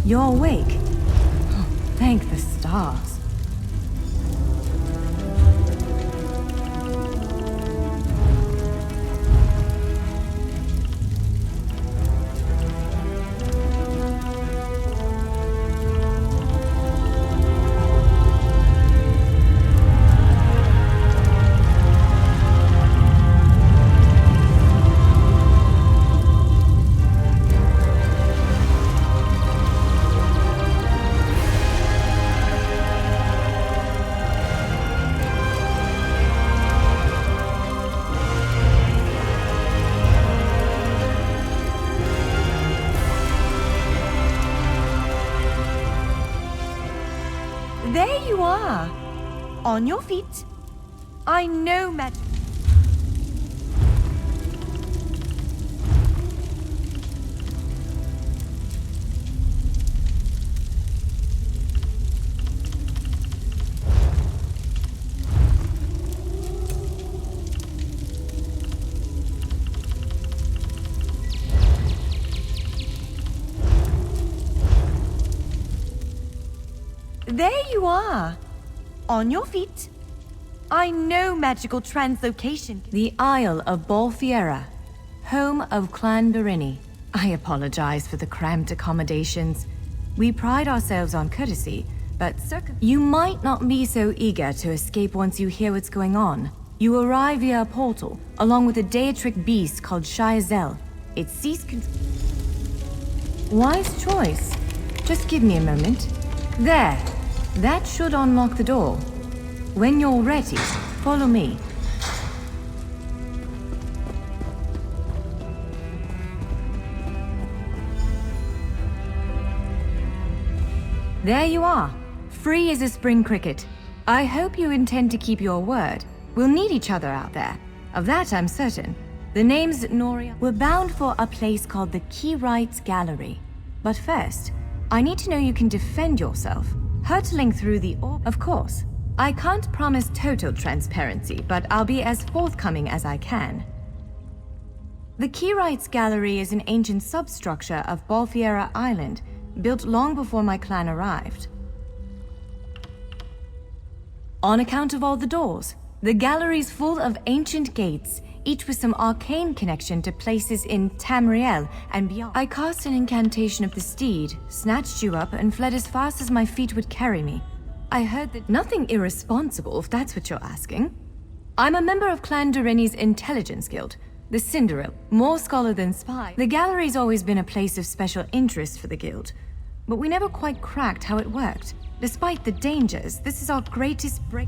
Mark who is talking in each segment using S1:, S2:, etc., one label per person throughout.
S1: You're awake. Oh, thank the stars.
S2: There you are! On your feet. I know magic. There you are! On your feet. I know magical translocation.
S1: The Isle of Bolfiera, home of Clan Barini. I apologize for the cramped accommodations. We pride ourselves on courtesy, but you might not be so eager to escape once you hear what's going on. You arrive via a portal, along with a deitric beast called Shayazel. It seized control. Wise choice. Just give me a moment. There. That should unlock the door. When you're ready, follow me. There you are, free as a spring cricket. I hope you intend to keep your word. We'll need each other out there. Of that I'm certain. The name's Noria. We're bound for a place called the Keyrights Gallery. But first, I need to know you can defend yourself. Hurtling through the orb, of course. I can't promise total transparency, but I'll be as forthcoming as I can. The Keyrights Gallery is an ancient substructure of Bolfiera Island, built long before my clan arrived. On account of all the doors, the gallery's full of ancient gates, each with some arcane connection to places in Tamriel and beyond. I cast an incantation of the steed, snatched you up, and fled as fast as my feet would carry me. I heard that nothing irresponsible, if that's what you're asking. I'm a member of Clan Durini's intelligence guild, the Cinderell, more scholar than spy. The gallery's always been a place of special interest for the guild, but we never quite cracked how it worked. Despite the dangers, this is our greatest break.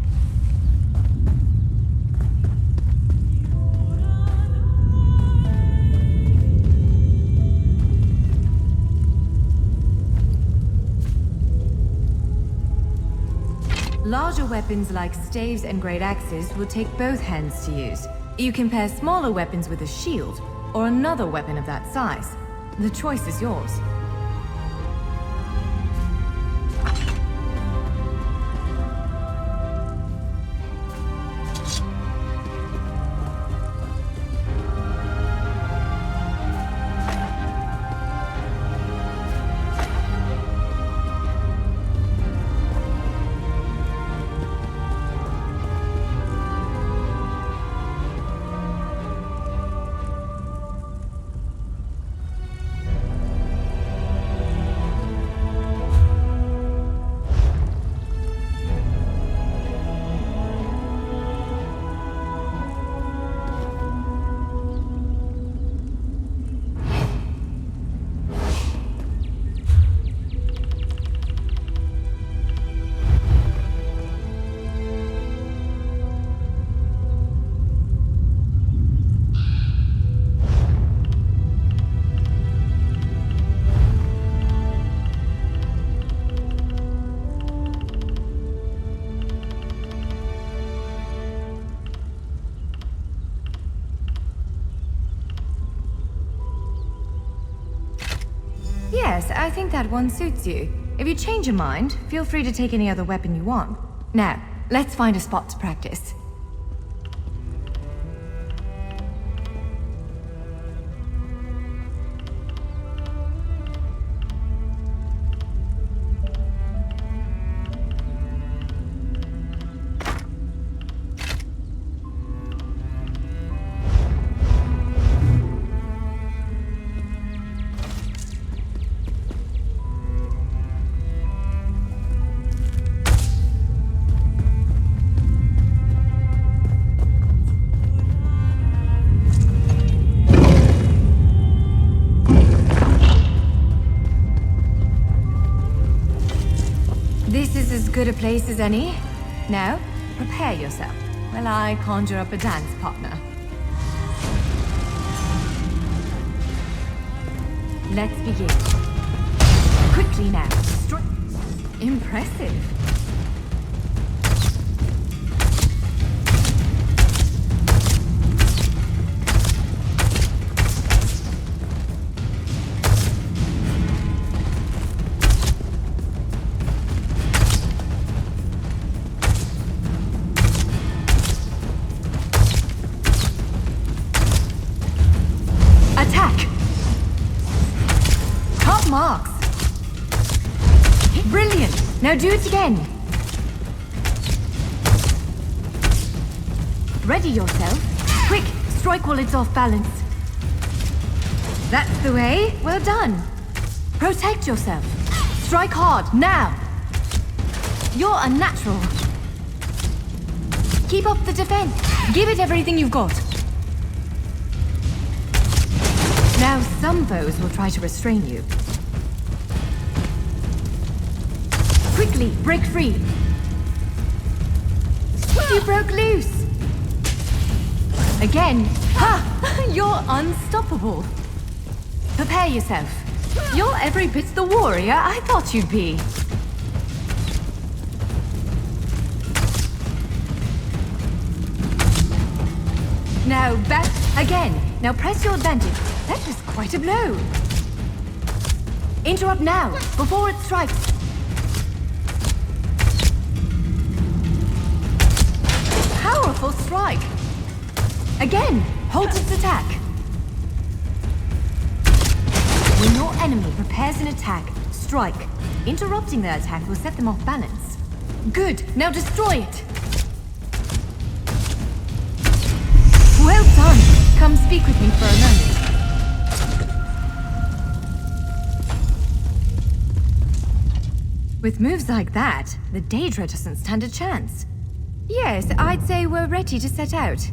S1: Larger weapons like staves and great axes will take both hands to use. You can pair smaller weapons with a shield, or another weapon of that size. The choice is yours. Yes, I think that one suits you. If you change your mind, feel free to take any other weapon you want. Now, let's find a spot to practice. This is as good a place as any. Now, prepare yourself while I conjure up a dance partner. Let's begin. Quickly now. Impressive. Attack! Top marks! Brilliant! Now do it again! Ready yourself. Quick! Strike while it's off balance. That's the way. Well done. Protect yourself. Strike hard, now! You're unnatural. Keep up the defense. Give it everything you've got. Now some foes will try to restrain you. Quickly, break free. You broke loose. Again. Ha! You're unstoppable. Prepare yourself. You're every bit the warrior I thought you'd be. Now back again. Now press your advantage. That was quite a blow. Interrupt now, before it strikes. Powerful strike. Again, hold its attack. When your enemy prepares an attack, strike. Interrupting their attack will set them off balance. Good, now destroy it. Well done. Come speak with me for a moment. With moves like that, the Daedra doesn't stand a chance. Yes, I'd say we're ready to set out.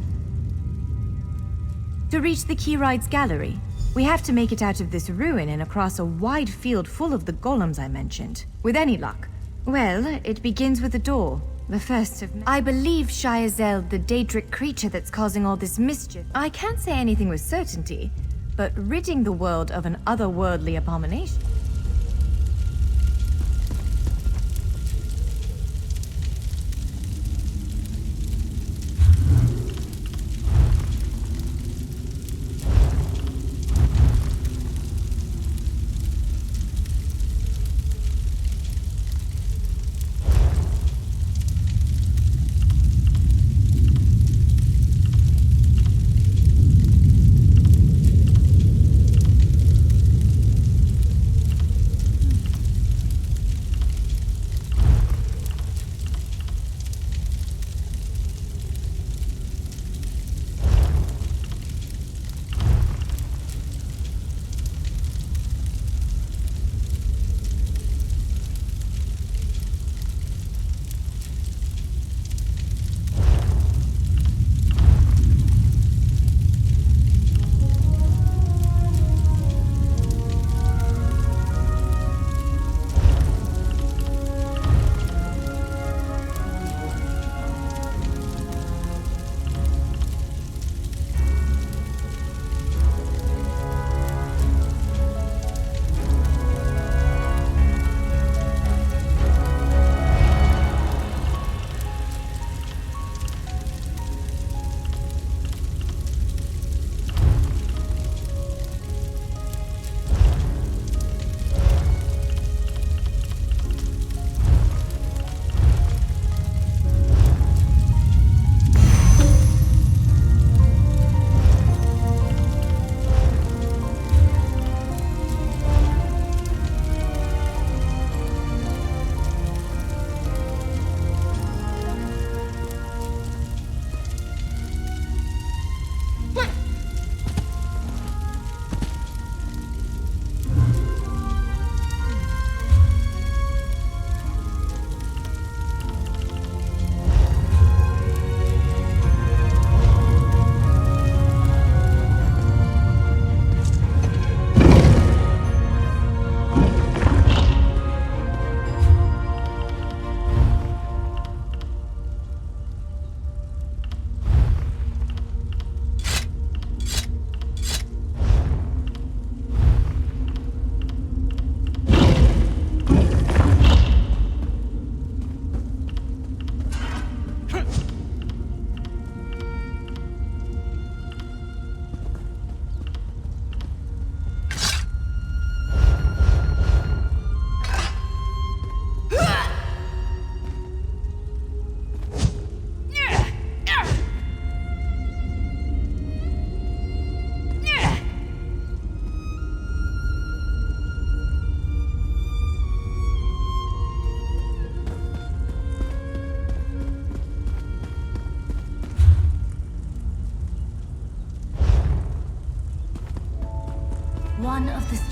S1: To reach the Keyride's gallery, we have to make it out of this ruin and across a wide field full of the golems I mentioned. With any luck. Well, it begins with a door. The first of... I believe Shiazel, the Daedric creature that's causing all this mischief. I can't say anything with certainty, but ridding the world of an otherworldly abomination...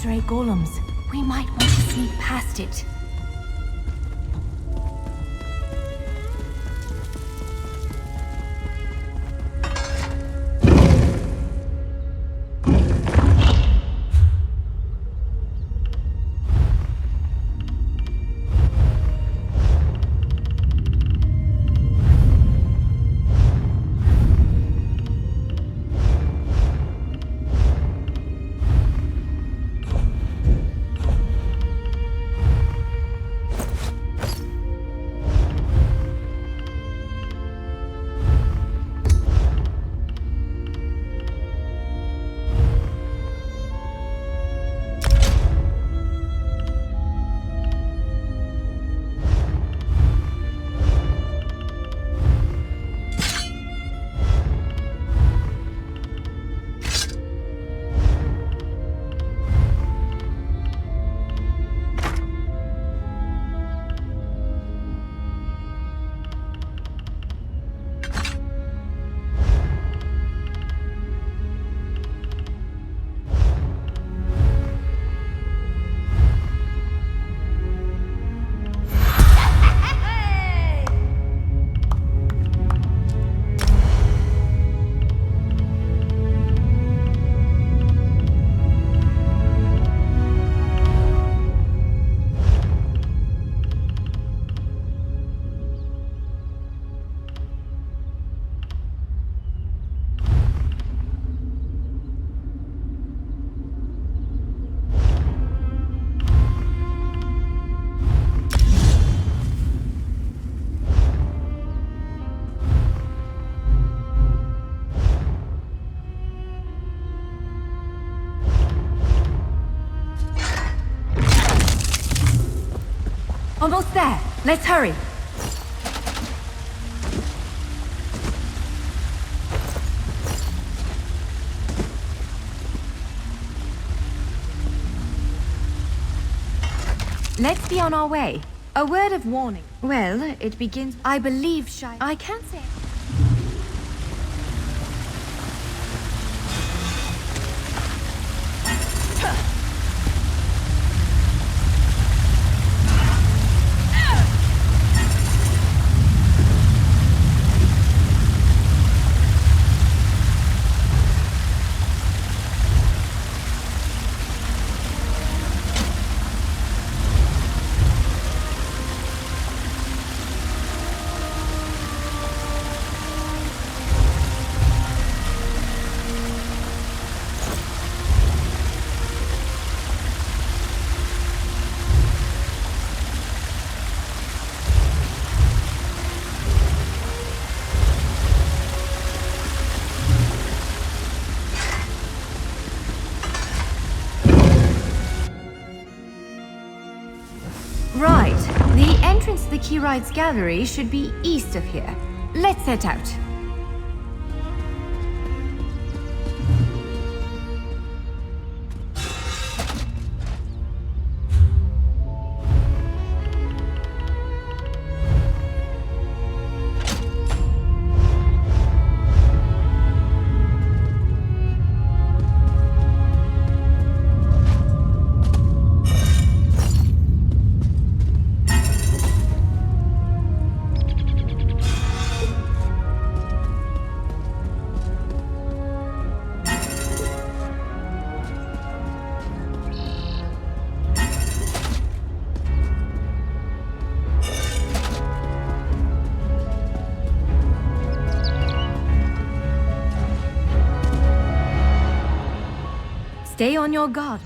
S1: X-ray golems. We might want to sneak past it. Almost there. Let's hurry. Let's be on our way. A word of warning. Well, it begins... I believe I can't say... Right. The entrance to the Keyride's gallery should be east of here. Let's set out. Stay on your guard.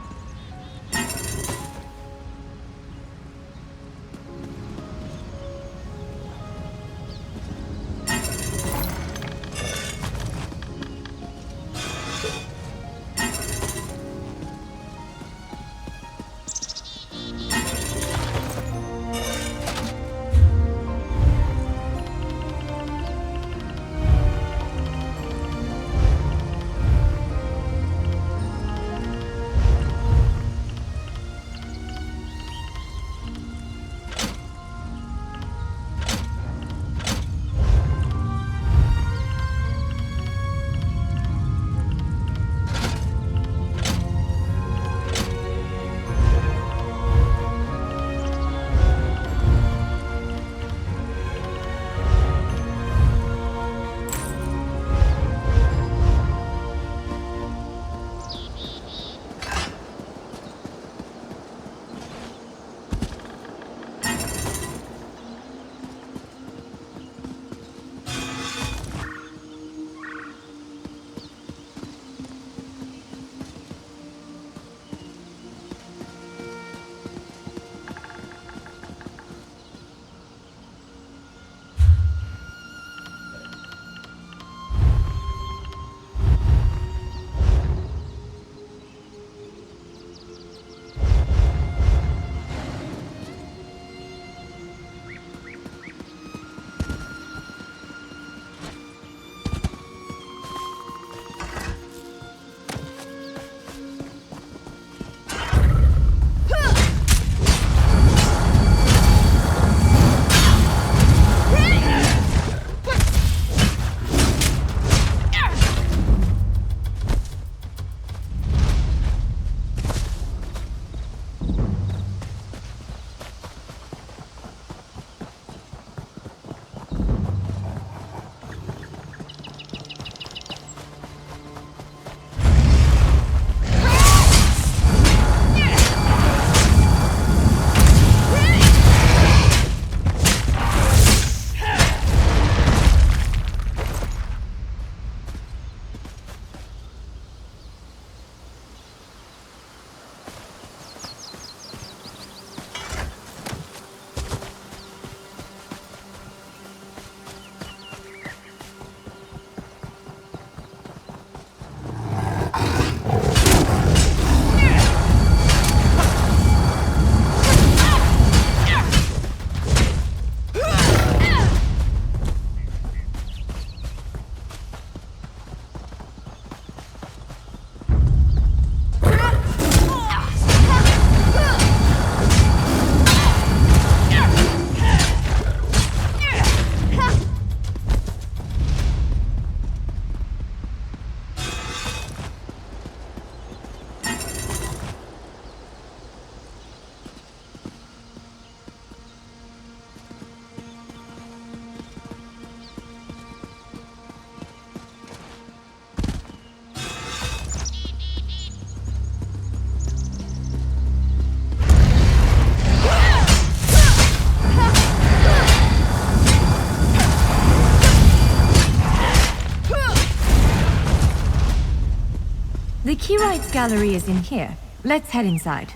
S1: Rewrite's gallery is in here. Let's head inside.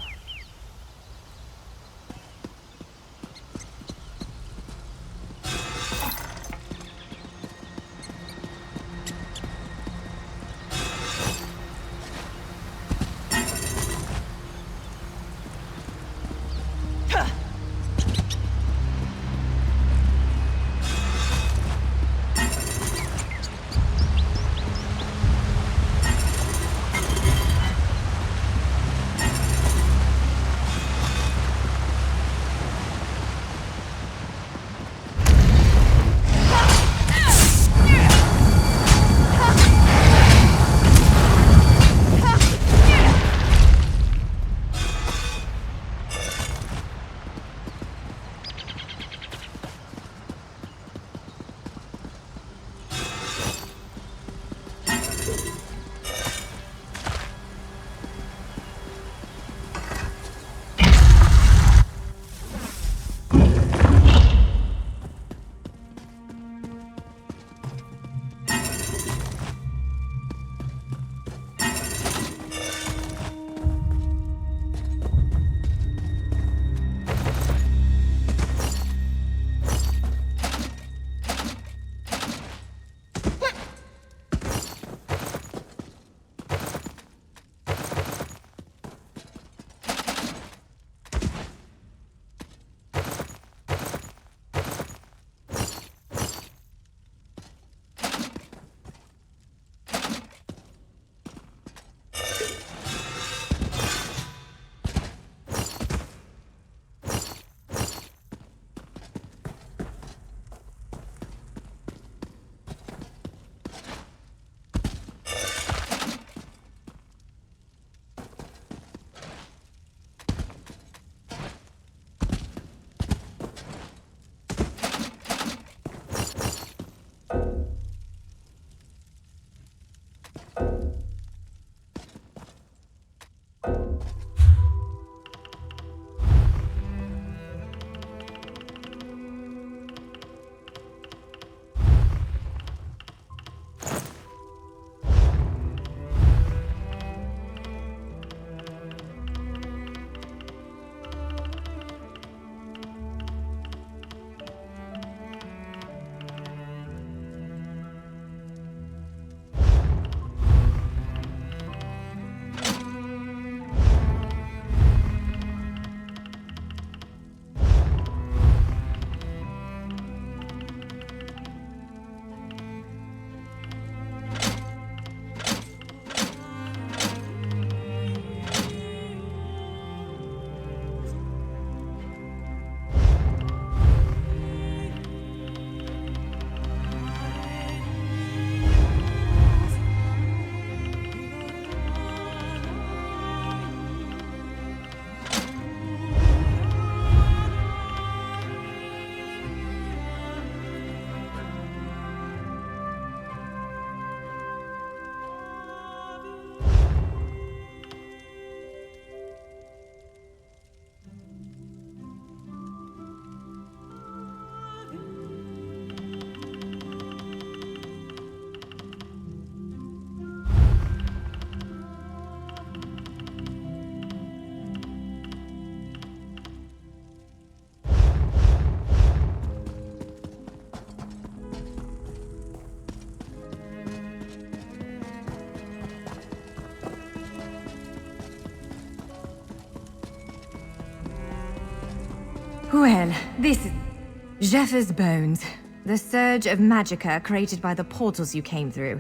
S1: Well, this is Jeffers' bones. The surge of magicka created by the portals you came through.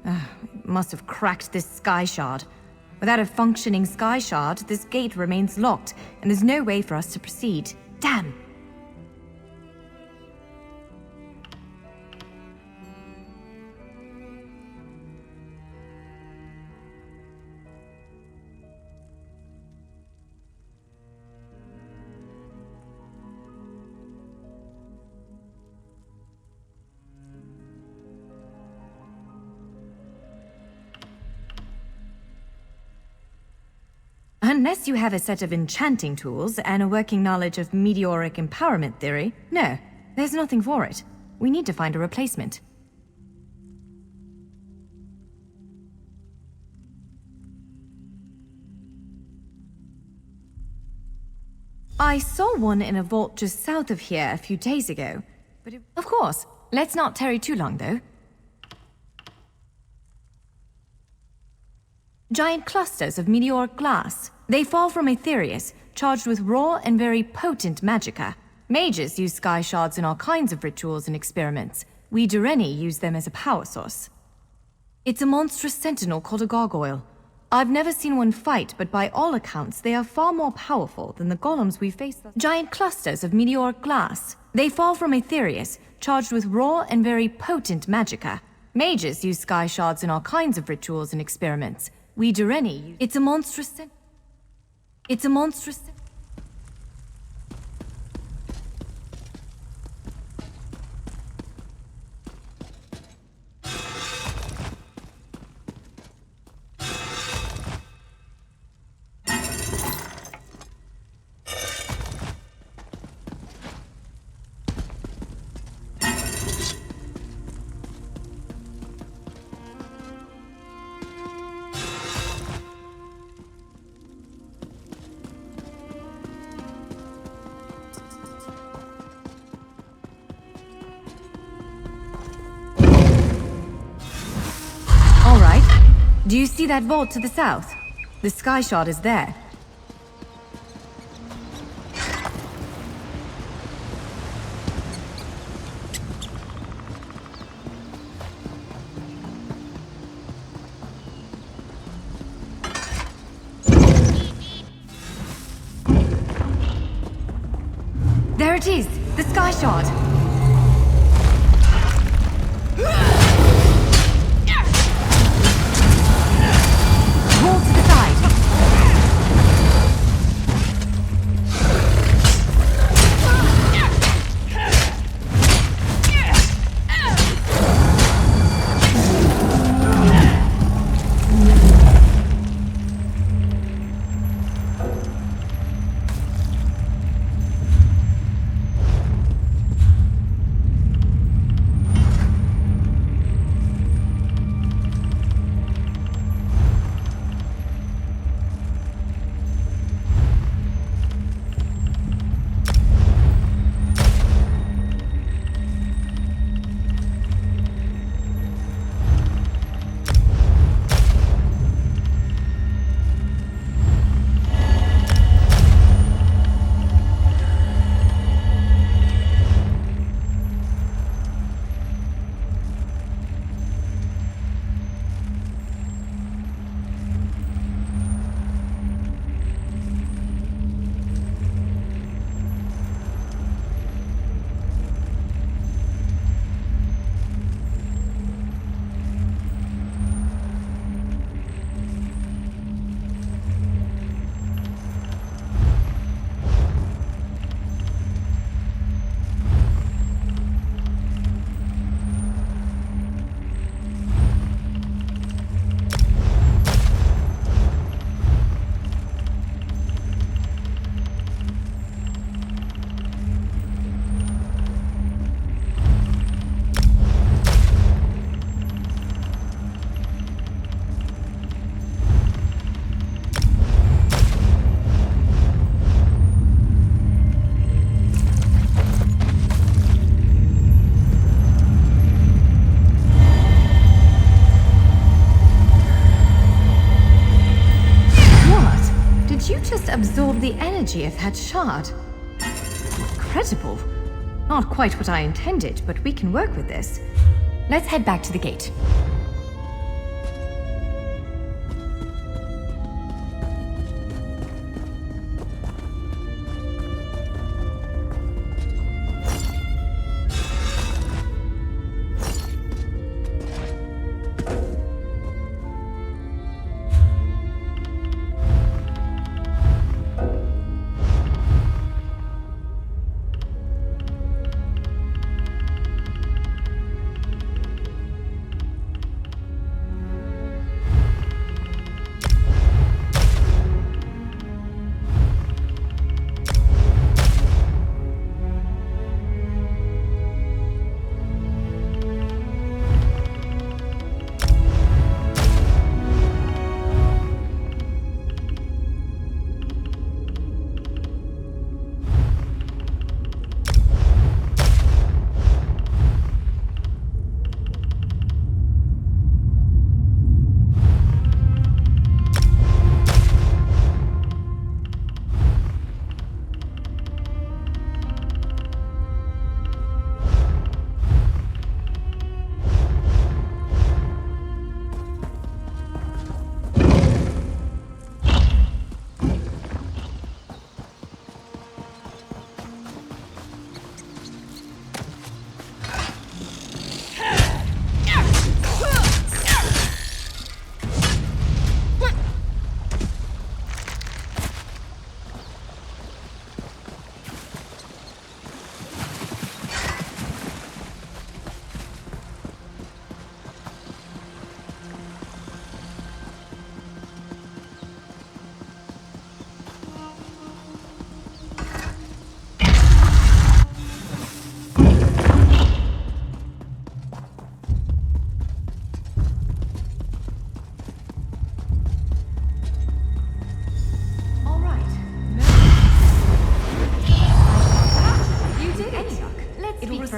S1: It must have cracked this sky shard. Without a functioning sky shard, this gate remains locked, and there's no way for us to proceed. Damn! Unless you have a set of enchanting tools and a working knowledge of meteoric empowerment theory, no, there's nothing for it. We need to find a replacement. I saw one in a vault just south of here a few days ago. Of course. Let's not tarry too long, though. Giant clusters of meteoric glass. They fall from Aetherius, charged with raw and very potent magicka. Mages use sky shards in all kinds of rituals and experiments. We Dureni use them as a power source. It's a monstrous sentinel called a gargoyle. I've never seen one fight, but by all accounts, they are far more powerful than the golems we face. Giant clusters of meteoric glass. They fall from Aetherius, charged with raw and very potent magicka. Mages use sky shards in all kinds of rituals and experiments. We Dureni, it's a monstrous Do you see that vault to the south? The sky shard is there. There it is! The sky shard! Roll to the side! Absorb the energy of that shard. Incredible. Not quite what I intended, but we can work with this. Let's head back to the gate.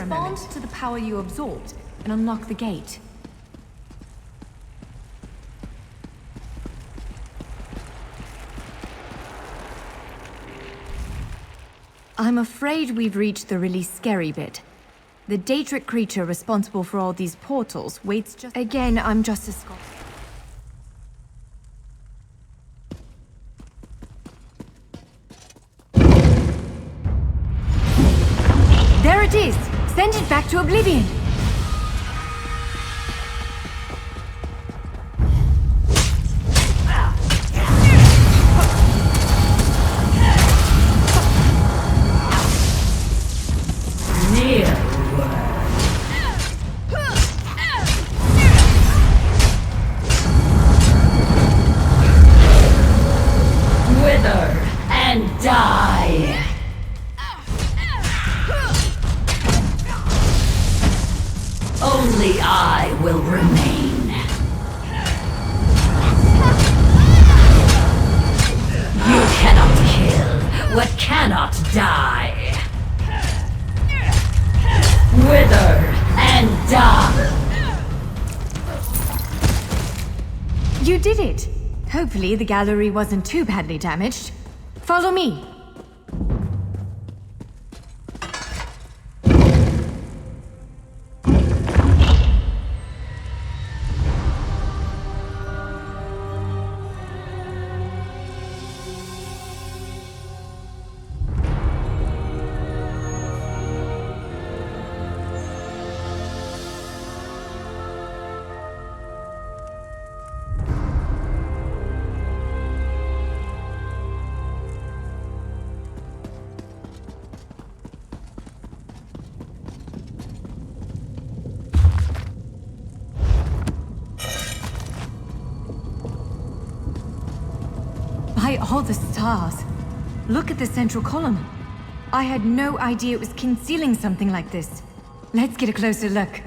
S1: a moment. Respond to the power you absorbed and unlock the gate. I'm afraid we've reached the really scary bit. The Daedric creature responsible for all these portals waits just... Again, I'm just a Scot. There it is! Send it back to oblivion!
S3: Only I will remain. You cannot kill what cannot die. Wither and die.
S1: You did it! Hopefully the gallery wasn't too badly damaged. Follow me! By all the stars! Look at the central column. I had no idea it was concealing something like this. Let's get a closer look.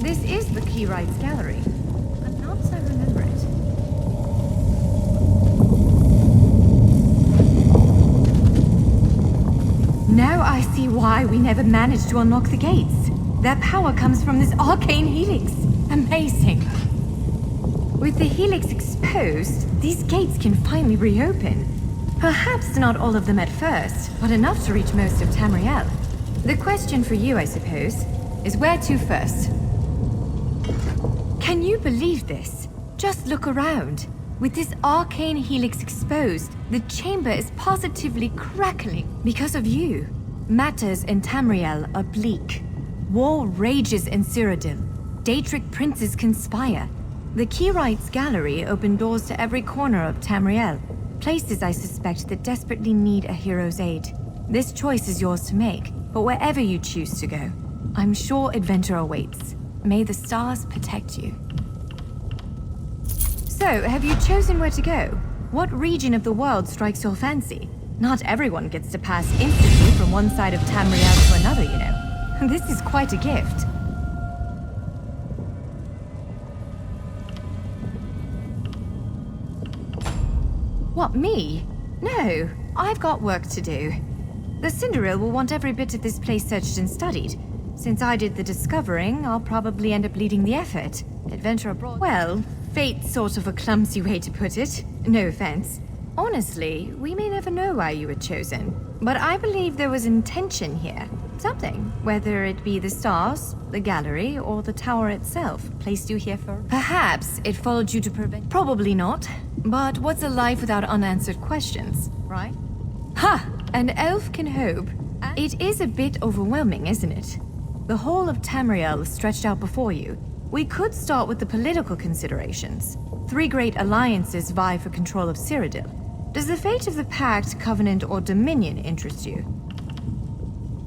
S1: This is the Keyrights Gallery, but not as I remember it. Now I see why we never managed to unlock the gates. Their power comes from this arcane helix. Amazing. With the helix exposed, these gates can finally reopen. Perhaps not all of them at first, but enough to reach most of Tamriel. The question for you, I suppose, is where to first? Can you believe this? Just look around. With this arcane helix exposed, the chamber is positively crackling because of you. Matters in Tamriel are bleak. War rages in Cyrodiil. Daedric princes conspire. The Keyrights Gallery opened doors to every corner of Tamriel, places I suspect that desperately need a hero's aid. This choice is yours to make, but wherever you choose to go, I'm sure adventure awaits. May the stars protect you. So, have you chosen where to go? What region of the world strikes your fancy? Not everyone gets to pass instantly from one side of Tamriel to another, you know. This is quite a gift. What, me? No, I've got work to do. The Cinderil will want every bit of this place searched and studied. Since I did the discovering, I'll probably end up leading the effort. Adventure abroad. Well, fate's sort of a clumsy way to put it. No offense. Honestly, we may never know why you were chosen. But I believe there was intention here. Something. Whether it be the stars, the gallery, or the tower itself placed you here for... Perhaps it followed you to prevent... Probably not. But what's a life without unanswered questions, right? Ha! An elf can hope. It is a bit overwhelming, isn't it? The whole of Tamriel stretched out before you. We could start with the political considerations. 3 great alliances vie for control of Cyrodiil. Does the fate of the Pact, Covenant, or Dominion interest you?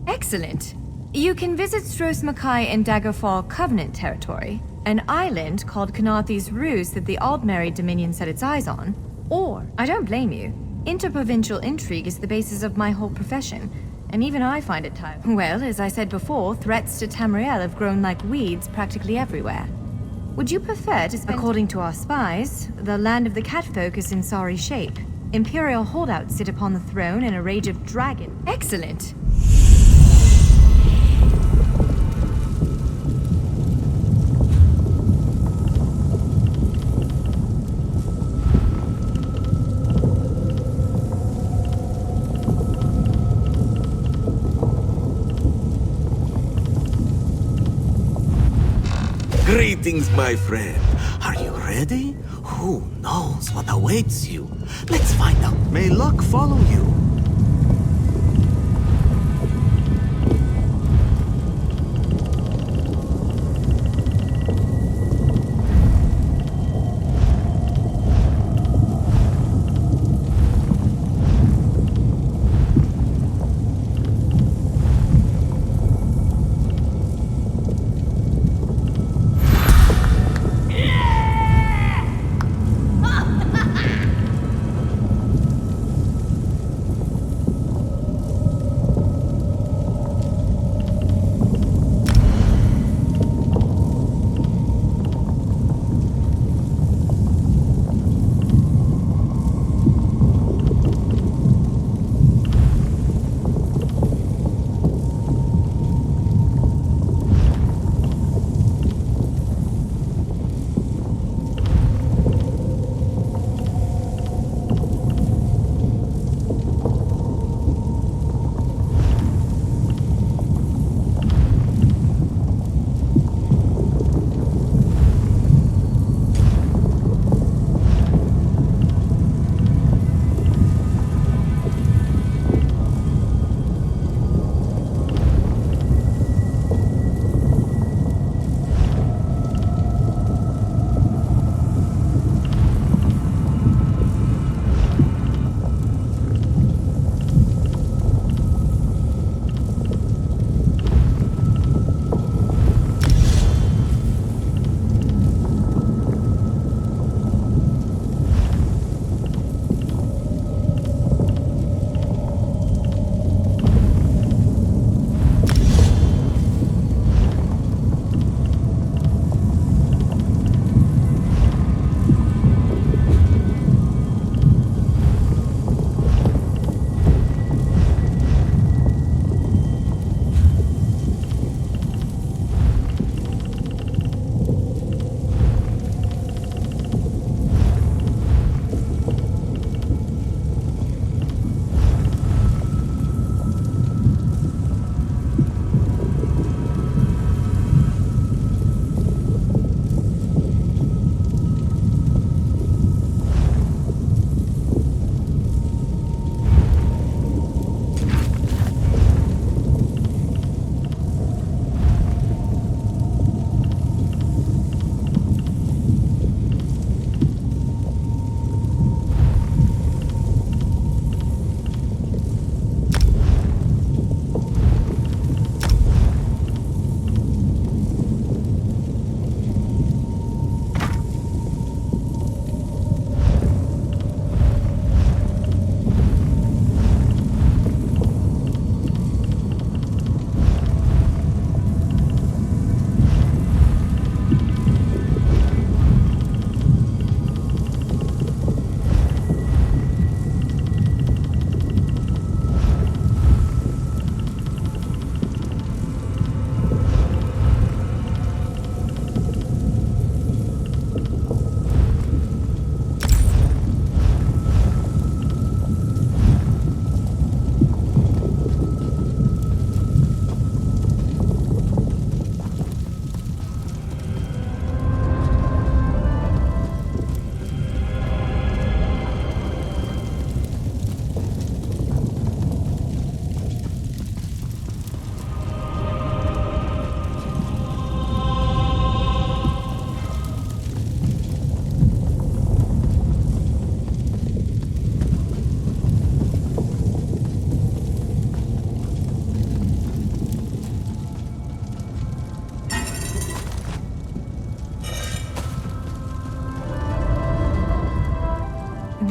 S1: Excellent. You can visit Stros Mackay in Daggerfall Covenant territory, an island called Kanathi's Ruse that the Aldmeri Dominion set its eyes on. Or, I don't blame you, interprovincial intrigue is the basis of my whole profession, and even I find it tiring. Well, as I said before, threats to Tamriel have grown like weeds practically everywhere. Would you prefer to spend— According to our spies, the land of the catfolk is in sorry shape. Imperial holdouts sit upon the throne in a rage of dragon. Excellent!
S4: Greetings, my friend. Are you ready? Who knows what awaits you? Let's find out. May luck follow you.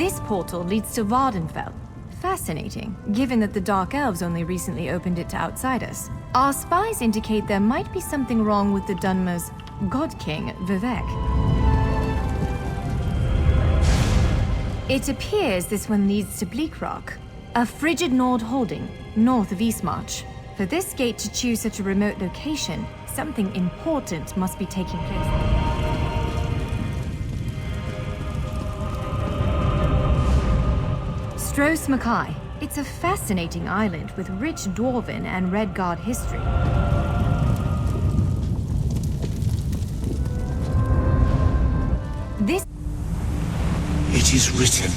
S1: This portal leads to Vardenfell. Fascinating, given that the Dark Elves only recently opened it to outsiders. Our spies indicate there might be something wrong with the Dunmer's God King, Vivek. It appears this one leads to Bleak Rock, a frigid Nord holding north of Eastmarch. For this gate to choose such a remote location, something important must be taking place. Stros Mackay. It's a fascinating island with rich Dwarven and Redguard history. This...
S5: It is written,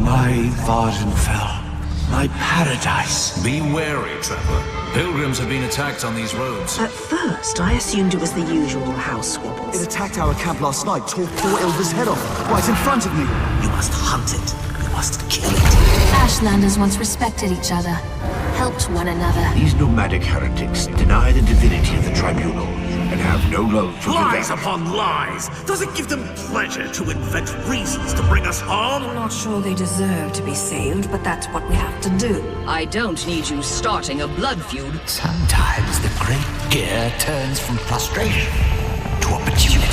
S5: my Vardenfell, my paradise.
S6: Be wary, Trevor. Pilgrims have been attacked on these roads.
S7: At first, I assumed it was the usual house squabbles.
S8: It attacked our camp last night, tore poor Ilva's head off, right in front of me.
S4: You must hunt it. You must kill it.
S9: Ashlanders once respected each other, helped one another.
S5: These nomadic heretics deny the divinity of the tribunal and have no love for
S10: Lies
S5: Vivek.
S10: upon lies! Does it give them pleasure to invent reasons to bring us harm?
S7: I'm not sure they deserve to be saved, but that's what we have to do.
S3: I don't need you starting a blood feud.
S5: Sometimes the great gear turns from frustration to opportunity.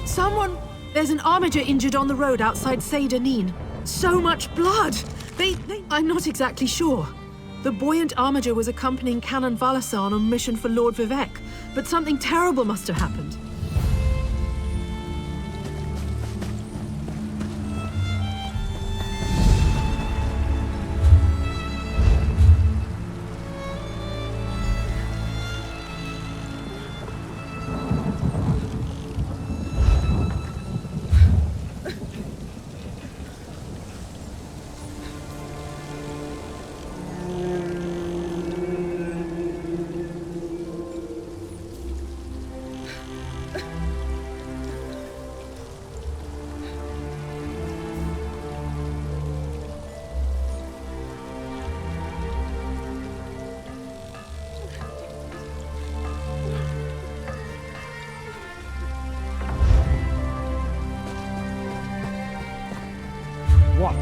S11: Someone... There's an armiger injured on the road outside Seyda-Neen. So much blood! I'm not exactly sure. The buoyant armiger was accompanying Canon Valasar on a mission for Lord Vivek, but something terrible must have happened.
S12: what?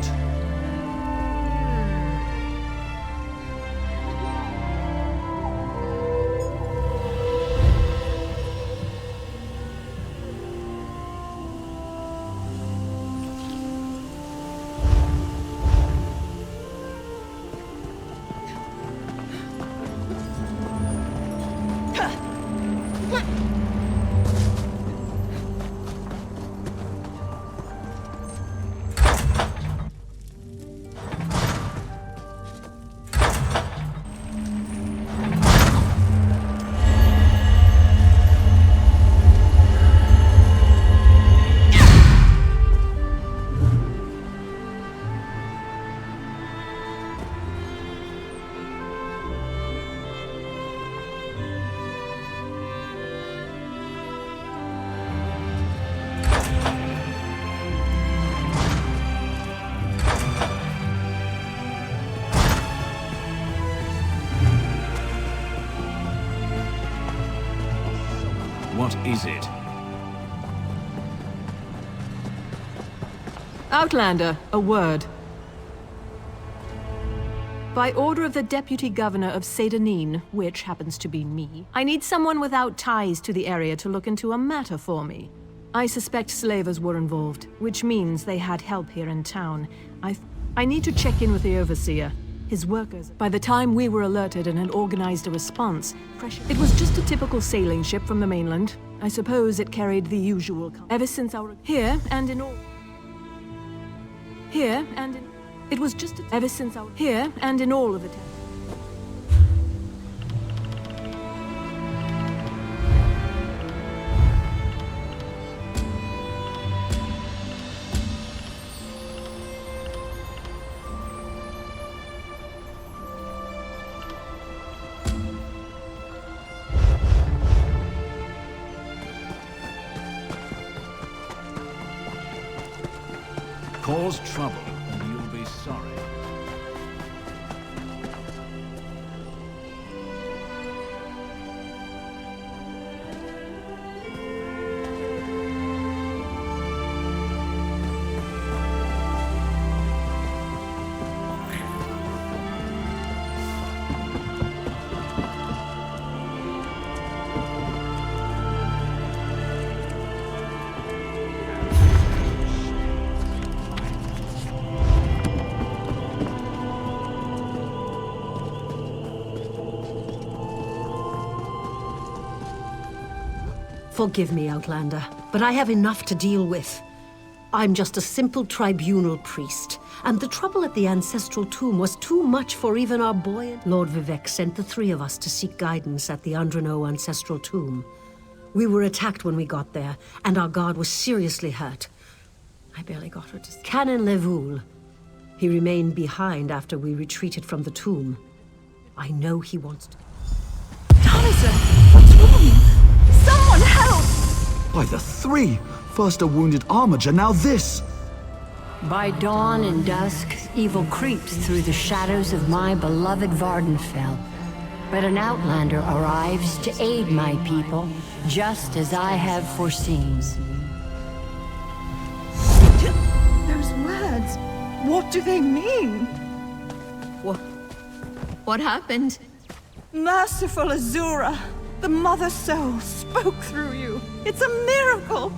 S6: What is it?
S11: Outlander, a word. By order of the Deputy Governor of Sedanine, which happens to be me, I need someone without ties to the area to look into a matter for me. I suspect slavers were involved, which means they had help here in town. I need to check in with the Overseer. His workers. By the time we were alerted and had organized a response, it was just a typical sailing ship from the mainland. I suppose it carried the usual. Ever since our here and in all. Here and in. It was just ever since our here and in all of it.
S6: Cause trouble, and you'll be sorry.
S13: Forgive me, Outlander, but I have enough to deal with. I'm just a simple tribunal priest, and the trouble at the ancestral tomb was too much for even our buoyant. Lord Vivek sent the three of us to seek guidance at the Andreno ancestral tomb. We were attacked when we got there, and our guard was seriously hurt. I barely got her to... Canon Levoul. He remained behind after we retreated from the tomb. I know he wants to...
S2: Thomason, what's wrong? Someone help!
S8: By the three! First a wounded armiger, now this!
S14: By dawn and dusk, evil creeps through the shadows of my beloved Vardenfell. But an outlander arrives to aid my people, just as I have foreseen.
S2: Those words, what do they mean?
S1: What happened?
S2: Merciful Azura, the Mother Soul spoke through you. It's a miracle!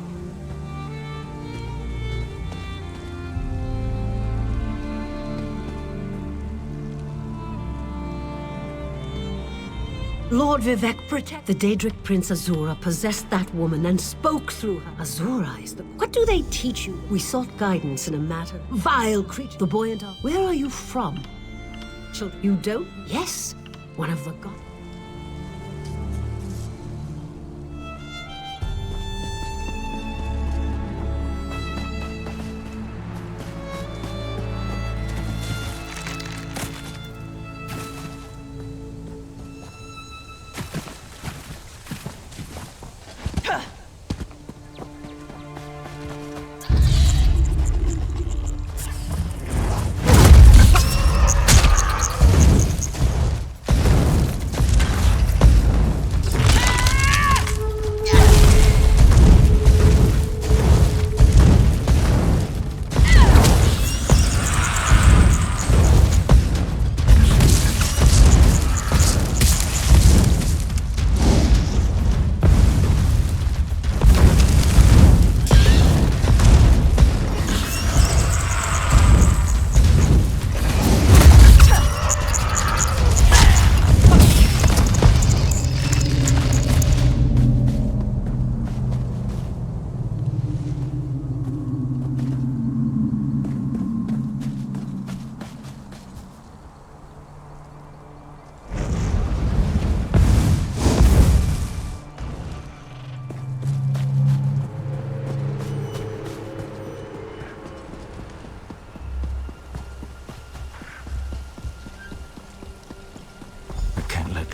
S13: Lord Vivek, protect the Daedric Prince Azura possessed that woman and spoke through her. Azura is the... What do they teach you? We sought guidance in a matter. Vile creature, the buoyant... Where are you from? Children, you don't? Yes, one of the gods.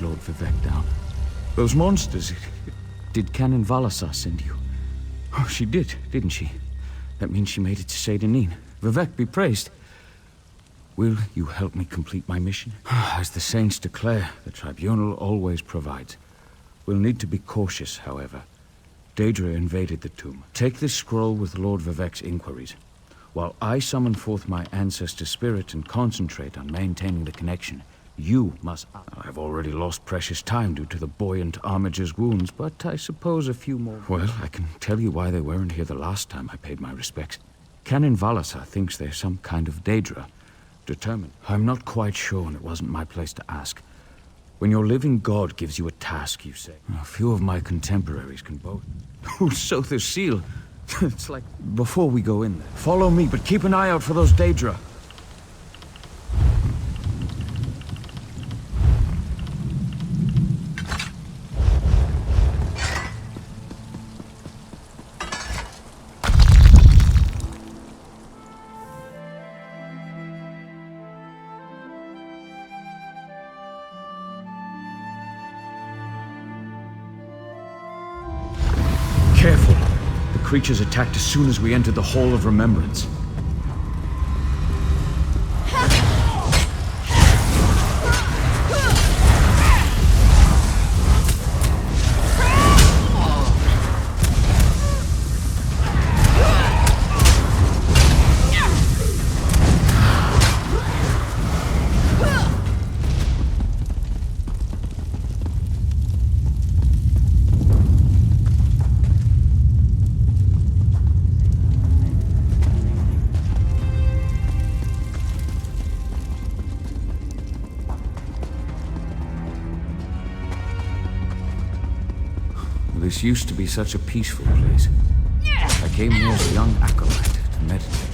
S12: track Lord Vivek down. Those monsters, did Canon Valasar send you? Oh, she did, didn't she? That means she made it to Seyda-Neen. Vivek be praised. Will you help me complete my mission? As the saints declare, the tribunal always provides. We'll need to be cautious, however. Daedra invaded the tomb. Take this scroll with Lord Vivek's inquiries, while I summon forth my ancestor spirit and concentrate on maintaining the connection. You must... I've already lost precious time due to the buoyant armiger's wounds, but I suppose a few more... Well, I can tell you why they weren't here the last time I paid my respects. Canon Valasar thinks they're some kind of Daedra. Determined. I'm not quite sure, and it wasn't my place to ask. When your living god gives you a task, you say. A few of my contemporaries can both. Oh, Sotha's seal. It's like... Before we go in there, follow me, but keep an eye out for those Daedra. Careful. The creatures attacked as soon as we entered the Hall of Remembrance. This used to be such a peaceful place. I came here as a young acolyte to meditate.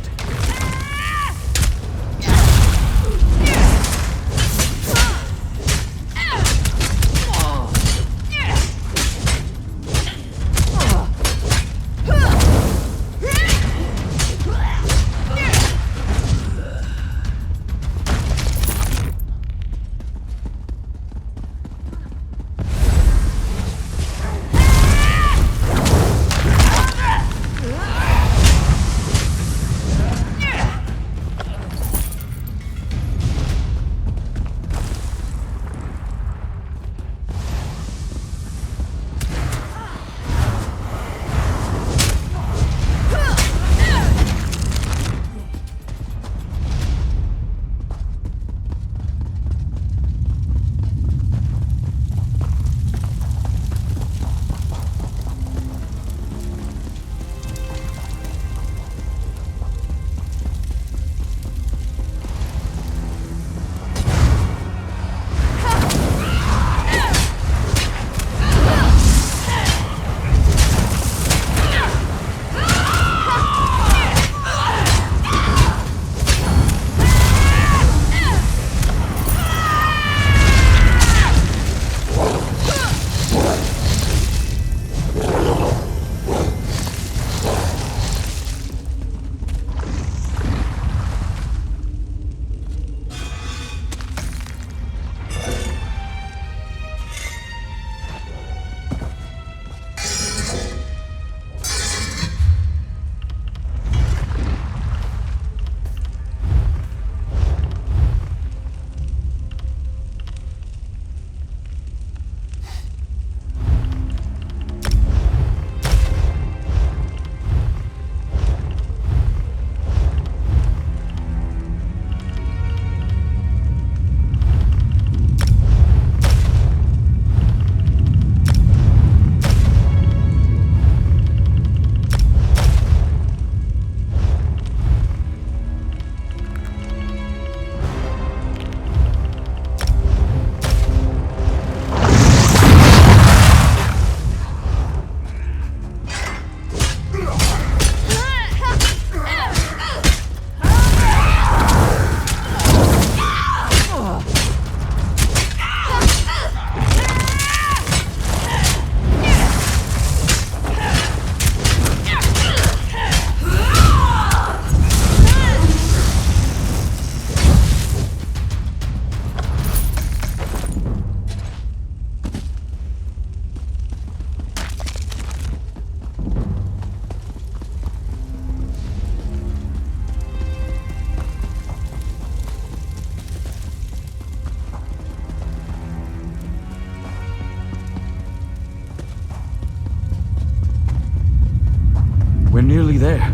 S12: finally there.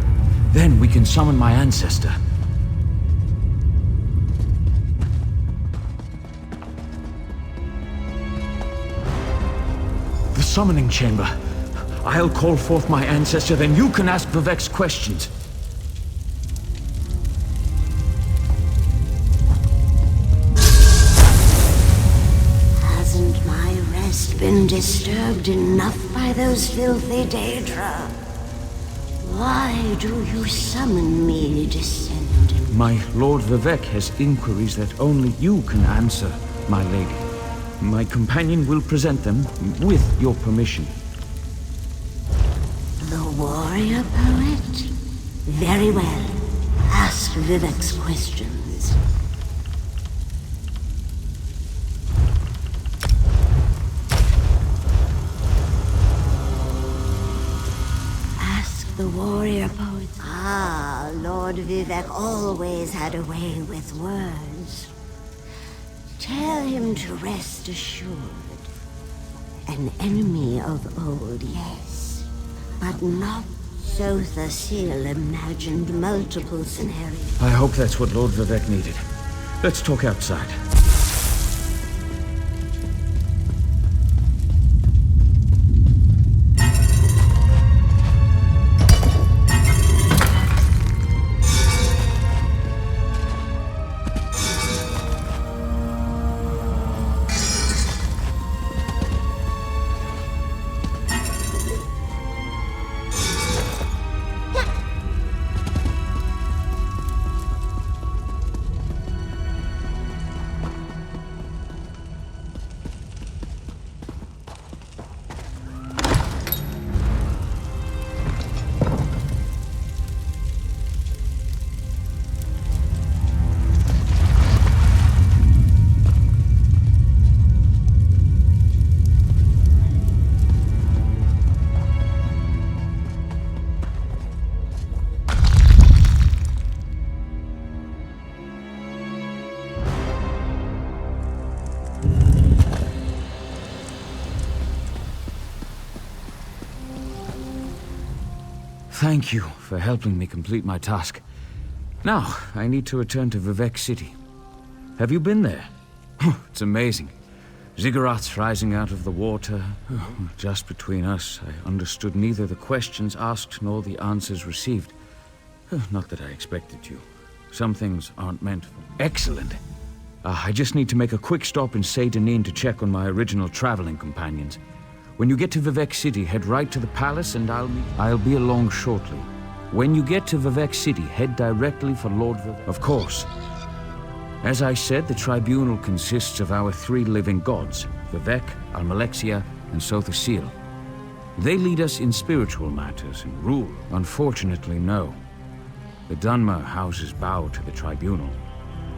S12: Then we can summon my ancestor. The summoning chamber. I'll call forth my ancestor, then you can ask Vivek's questions.
S15: Hasn't my rest been disturbed enough by those filthy Daedra? Why do you summon me, descendant?
S12: My Lord Vivek has inquiries that only you can answer, my lady. My companion will present them with your permission.
S15: The warrior poet? Very well. Ask Vivek's questions. Ask the warrior poet. Ah, Lord Vivek always had a way with words. Tell him to rest assured. An enemy of old, yes. But not so Thassil imagined multiple scenarios.
S12: I hope that's what Lord Vivek needed. Let's talk outside. Thank you for helping me complete my task. Now, I need to return to Vivek City. Have you been there? It's amazing. Ziggurats rising out of the water. Just between us, I understood neither the questions asked nor the answers received. Not that I expected you. Some things aren't meant for... Excellent! I just need to make a quick stop in Seydanin to check on my original traveling companions. When you get to Vivek City, head right to the palace and I'll be along shortly. When you get to Vivek City, head directly for Lord Vivek. Of course. As I said, the tribunal consists of our 3 living gods, Vivek, Almalexia, and Thassil. They lead us in spiritual matters and rule. Unfortunately, no. The Dunmer houses bow to the tribunal,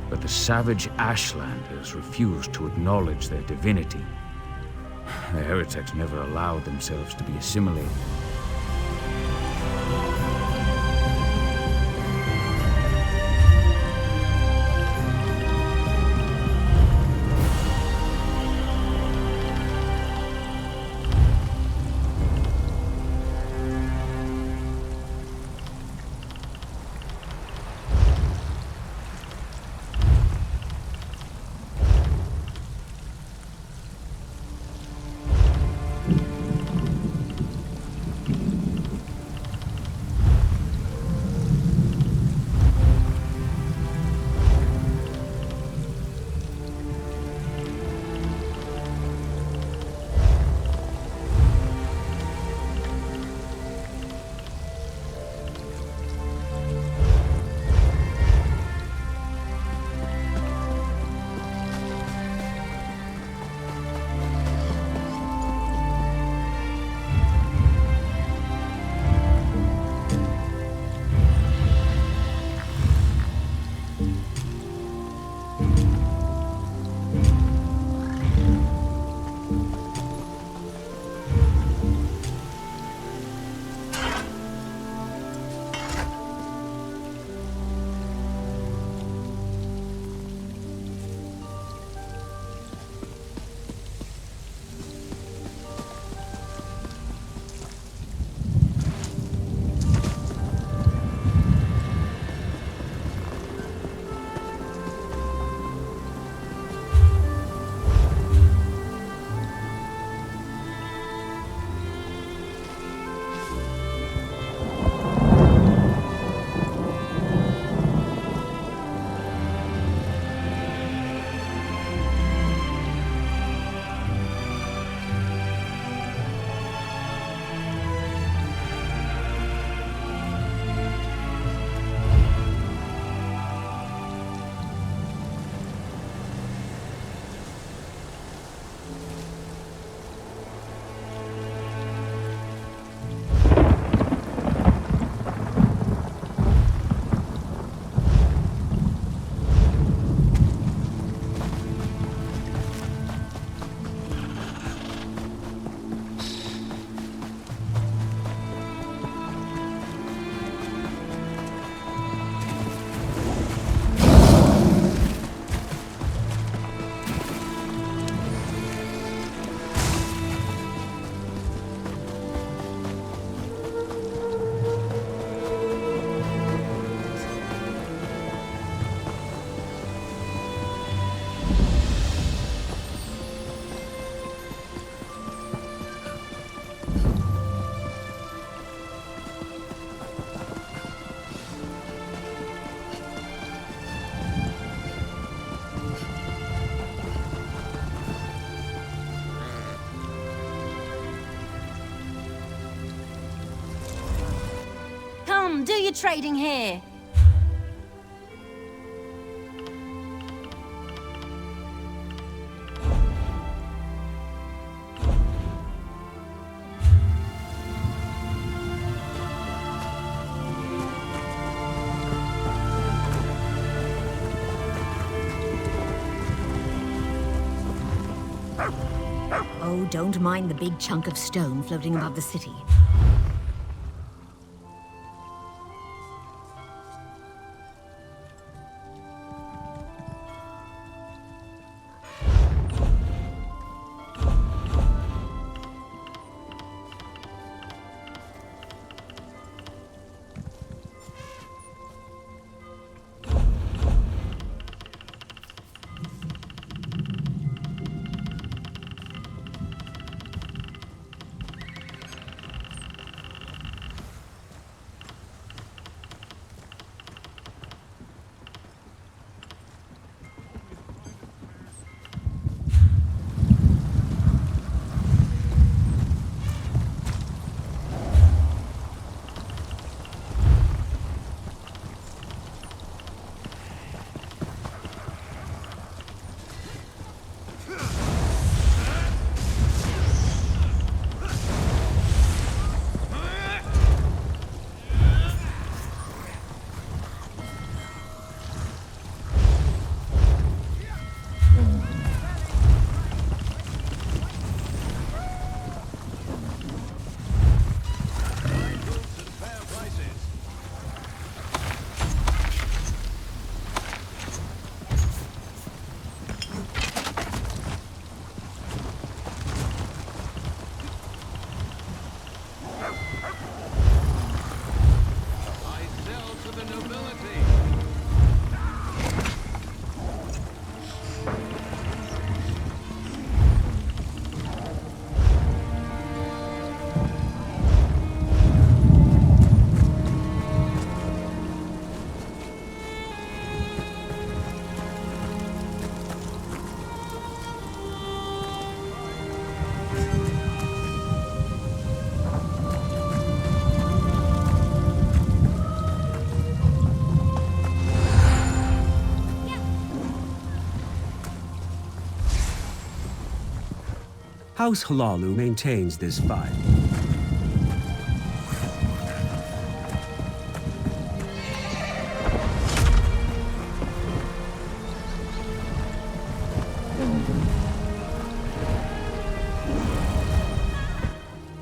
S12: but the savage Ashlanders refuse to acknowledge their divinity. The heretics never allowed themselves to be assimilated.
S2: do your trading here.
S16: Oh, don't mind the big chunk of stone floating above the city.
S17: House Halalu maintains this file.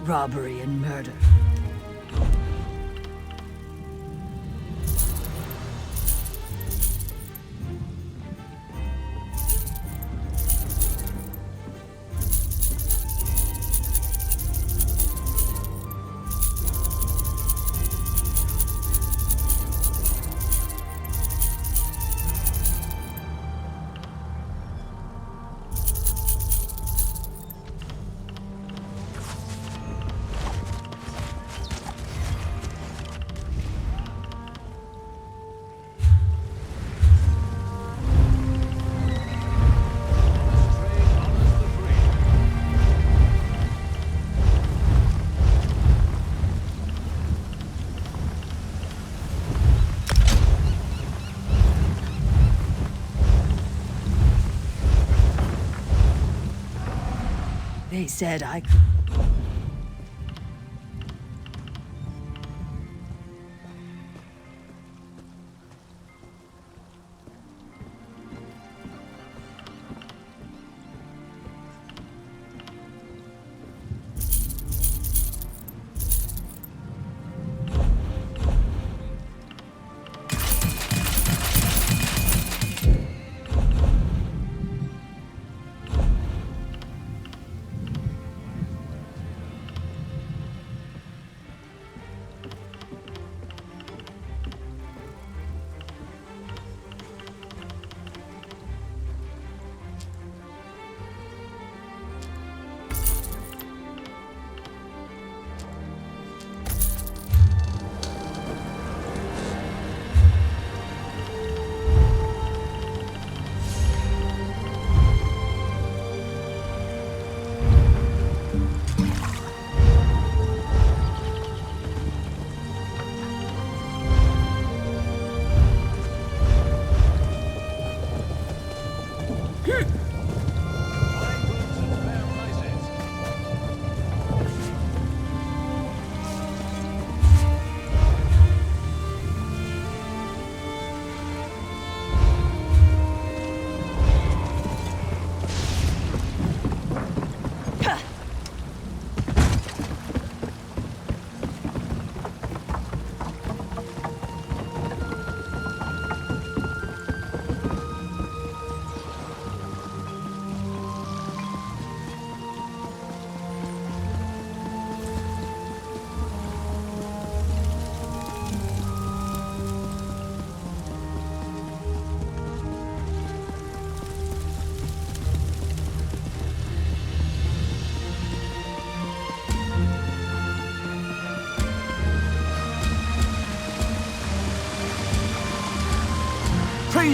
S16: Robbery and murder.
S2: They said I could...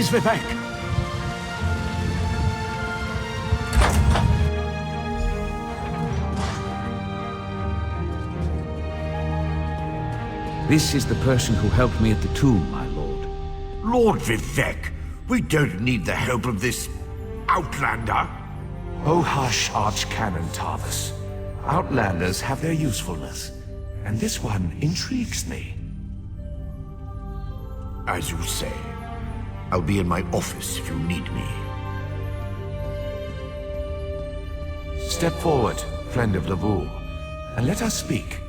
S5: Please, Vivek!
S12: This is the person who helped me at the tomb, my lord.
S10: Lord Vivek, we don't need the help of this outlander.
S5: Oh hush, Archcanon Tarvis. Outlanders have their usefulness, and this one intrigues me.
S10: As you say. I'll be in my office if you need me.
S5: Step forward, friend of Levoul, and let us speak.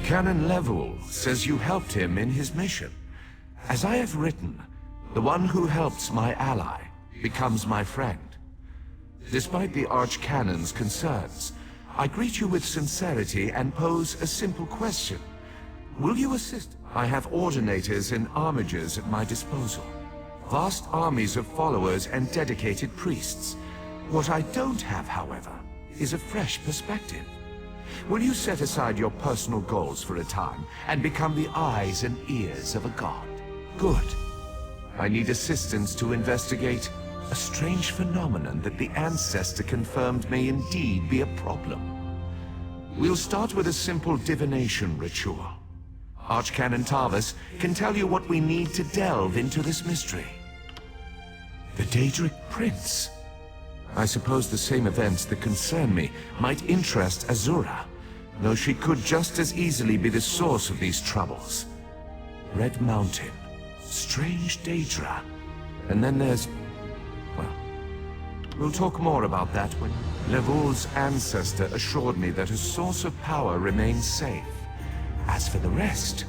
S5: Canon Levoul says you helped him in his mission. As I have written, the one who helps my ally becomes my friend. Despite the Archcanon's concerns, I greet you with sincerity and pose a simple question. Will you assist? I have ordinators and armigers at my disposal. Vast armies of followers and dedicated priests. What I don't have, however, is a fresh perspective. Will you set aside your personal goals for a time and become the eyes and ears of a god? Good. I need assistance to investigate a strange phenomenon that the Ancestor confirmed may indeed be a problem. We'll start with a simple divination ritual. Archcanon Tarvis can tell you what we need to delve into this mystery. The Daedric Prince. I suppose the same events that concern me might interest Azura, though she could just as easily be the source of these troubles. Red Mountain, strange Daedra, and then there's... well, we'll talk more about that when... Levoul's ancestor assured me that a source of power remains safe. As for the rest,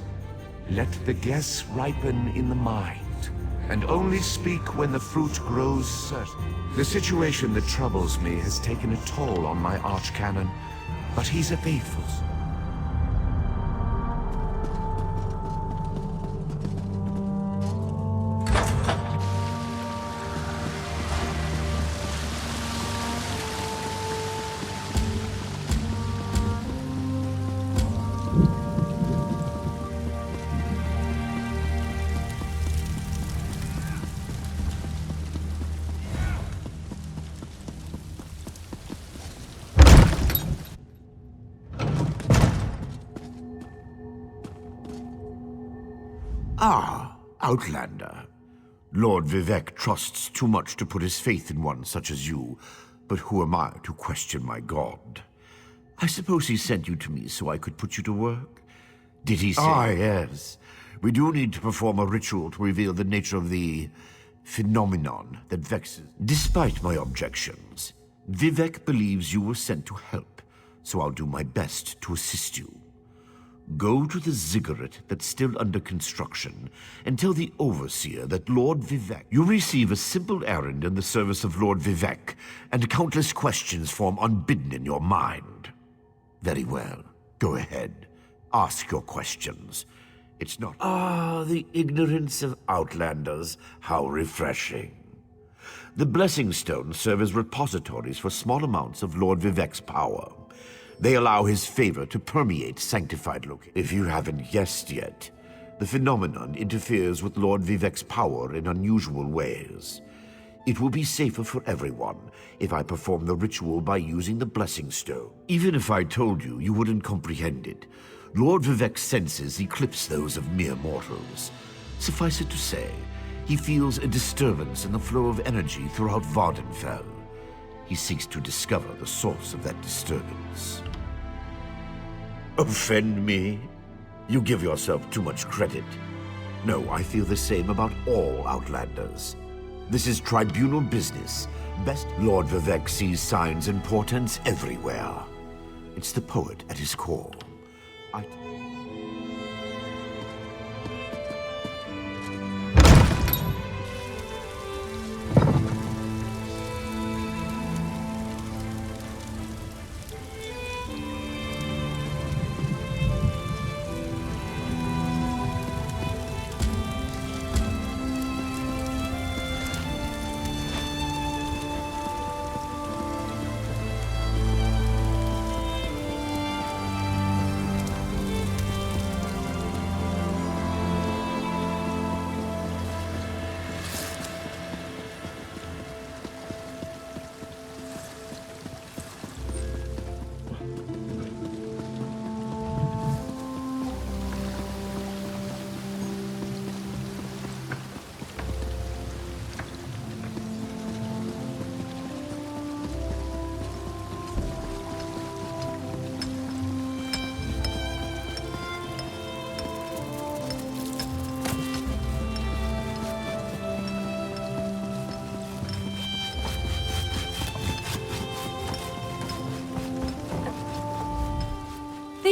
S5: let the guess ripen in the mind, and only speak when the fruit grows certain. The situation that troubles me has taken a toll on my Archcanon, but he's a faithful soul.
S10: Ah, Outlander. Lord Vivek trusts too much to put his faith in one such as you, but who am I to question my god? I suppose he sent you to me so I could put you to work? Did he say... Ah, yes. We do need to perform a ritual to reveal the nature of the... phenomenon that vexes... Despite my objections, Vivek believes you were sent to help, so I'll do my best to assist you. Go to the ziggurat that's still under construction and tell the overseer that Lord Vivek... You receive a simple errand in the service of Lord Vivek, and countless questions form unbidden in your mind. Very well. Go ahead. Ask your questions. It's not... Ah, the ignorance of Outlanders. How refreshing. The Blessing Stones serve as repositories for small amounts of Lord Vivek's power. They allow his favor to permeate sanctified locations. If you haven't guessed yet, the phenomenon interferes with Lord Vivek's power in unusual ways. It will be safer for everyone if I perform the ritual by using the Blessing Stone. Even if I told you, you wouldn't comprehend it. Lord Vivek's senses eclipse those of mere mortals. Suffice it to say, he feels a disturbance in the flow of energy throughout Vardenfell. He seeks to discover the source of that disturbance. Offend me? You give yourself too much credit. No, I feel the same about all Outlanders. This is tribunal business. Best Lord Vivek sees signs and portents everywhere. It's the poet at his core.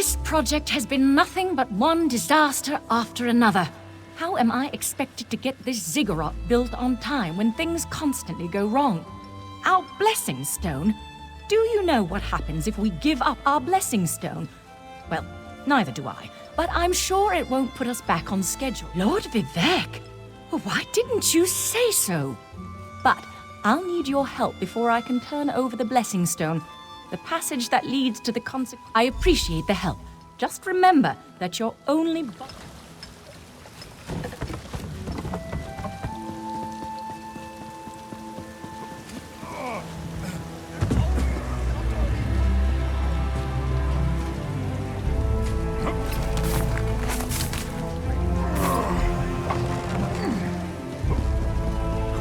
S18: This project has been nothing but one disaster after another. How am I expected to get this ziggurat built on time when things constantly go wrong? Our blessing stone? Do you know what happens if we give up our blessing stone? Well, neither do I, but I'm sure it won't put us back on schedule. Lord Vivek, why didn't you say so? But I'll need your help before I can turn over the blessing stone. The passage that leads to the I appreciate the help. Just remember that you're only...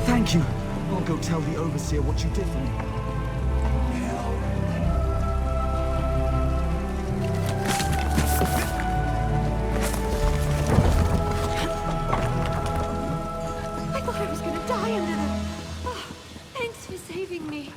S19: Thank you. I'll go tell the Overseer what you did for me.
S11: I thought I was gonna die under them. Oh, thanks for saving me.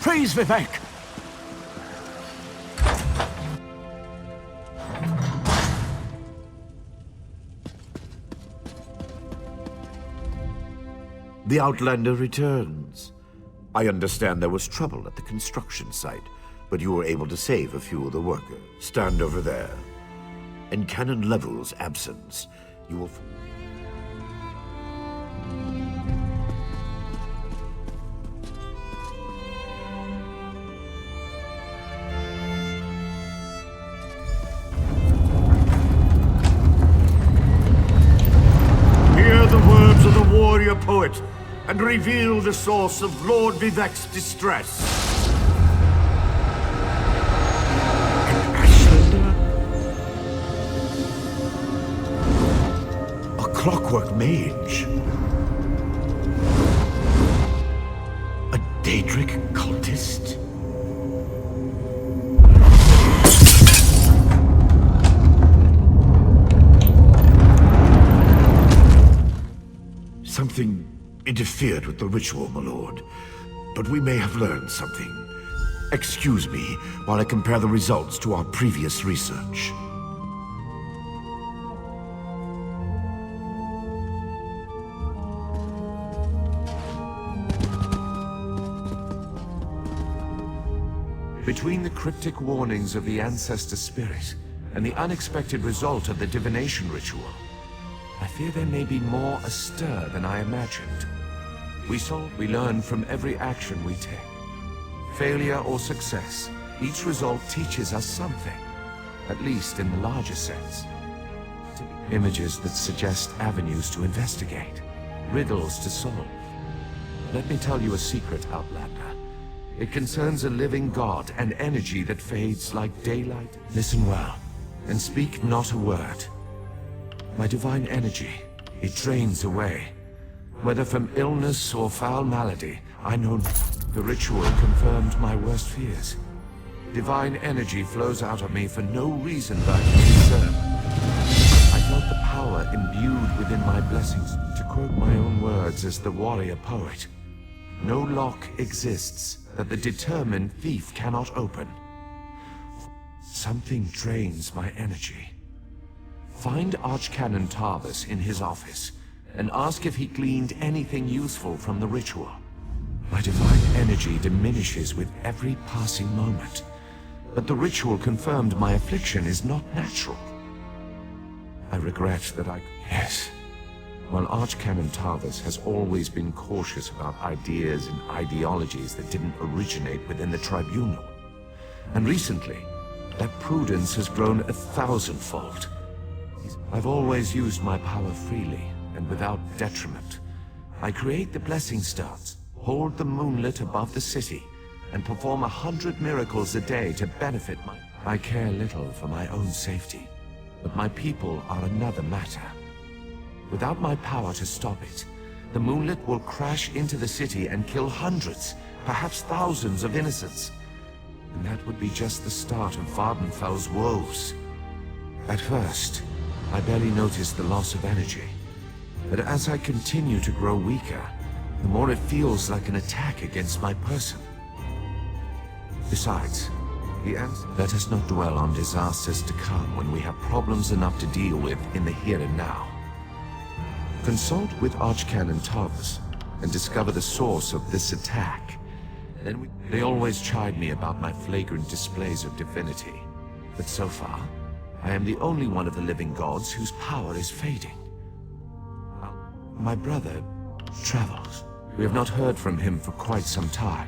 S19: Praise Vivek!
S10: The Outlander returns. I understand there was trouble at the construction site, but you were able to save a few of the workers. Stand over there. In Canon Level's absence, you will... warrior poet, and reveal the source of Lord Vivek's distress. A clockwork mage. A Daedric cultist. Something interfered with the ritual, my lord. But we may have learned something. Excuse me while I compare the results to our previous research.
S5: Between the cryptic warnings of the ancestor spirit and the unexpected result of the divination ritual, I fear there may be more astir than I imagined. We learn from every action we take. Failure or success, each result teaches us something, at least in the larger sense. Images that suggest avenues to investigate, riddles to solve. Let me tell you a secret, Outlander. It concerns a living god and energy that fades like daylight. Listen well, and speak not a word. My divine energy, it drains away. Whether from illness or foul malady, I know the ritual confirmed my worst fears. Divine energy flows out of me for no reason that I can discern. I felt the power imbued within my blessings. To quote my own words as the warrior poet, no lock exists that the determined thief cannot open. Something drains my energy. Find Archcanon Tarvis in his office and ask if he gleaned anything useful from the ritual. My divine energy diminishes with every passing moment, but the ritual confirmed my affliction is not natural. I regret that Yes. While Archcanon Tarvis has always been cautious about ideas and ideologies that didn't originate within the tribunal, and recently, that prudence has grown 1,000-fold. I've always used my power freely and without detriment. I create the blessing stones, hold the moonlit above the city, and perform 100 miracles a day to benefit I care little for my own safety, but my people are another matter. Without my power to stop it, the moonlit will crash into the city and kill hundreds, perhaps thousands of innocents. And that would be just the start of Vardenfell's woes. At first, I barely noticed the loss of energy, but as I continue to grow weaker, the more it feels like an attack against my person. Besides, let us not dwell on disasters to come when we have problems enough to deal with in the here and now. Consult with Archcanon Tarvis and discover the source of this attack. They always chide me about my flagrant displays of divinity, but so far, I am the only one of the living gods whose power is fading. My brother travels. We have not heard from him for quite some time.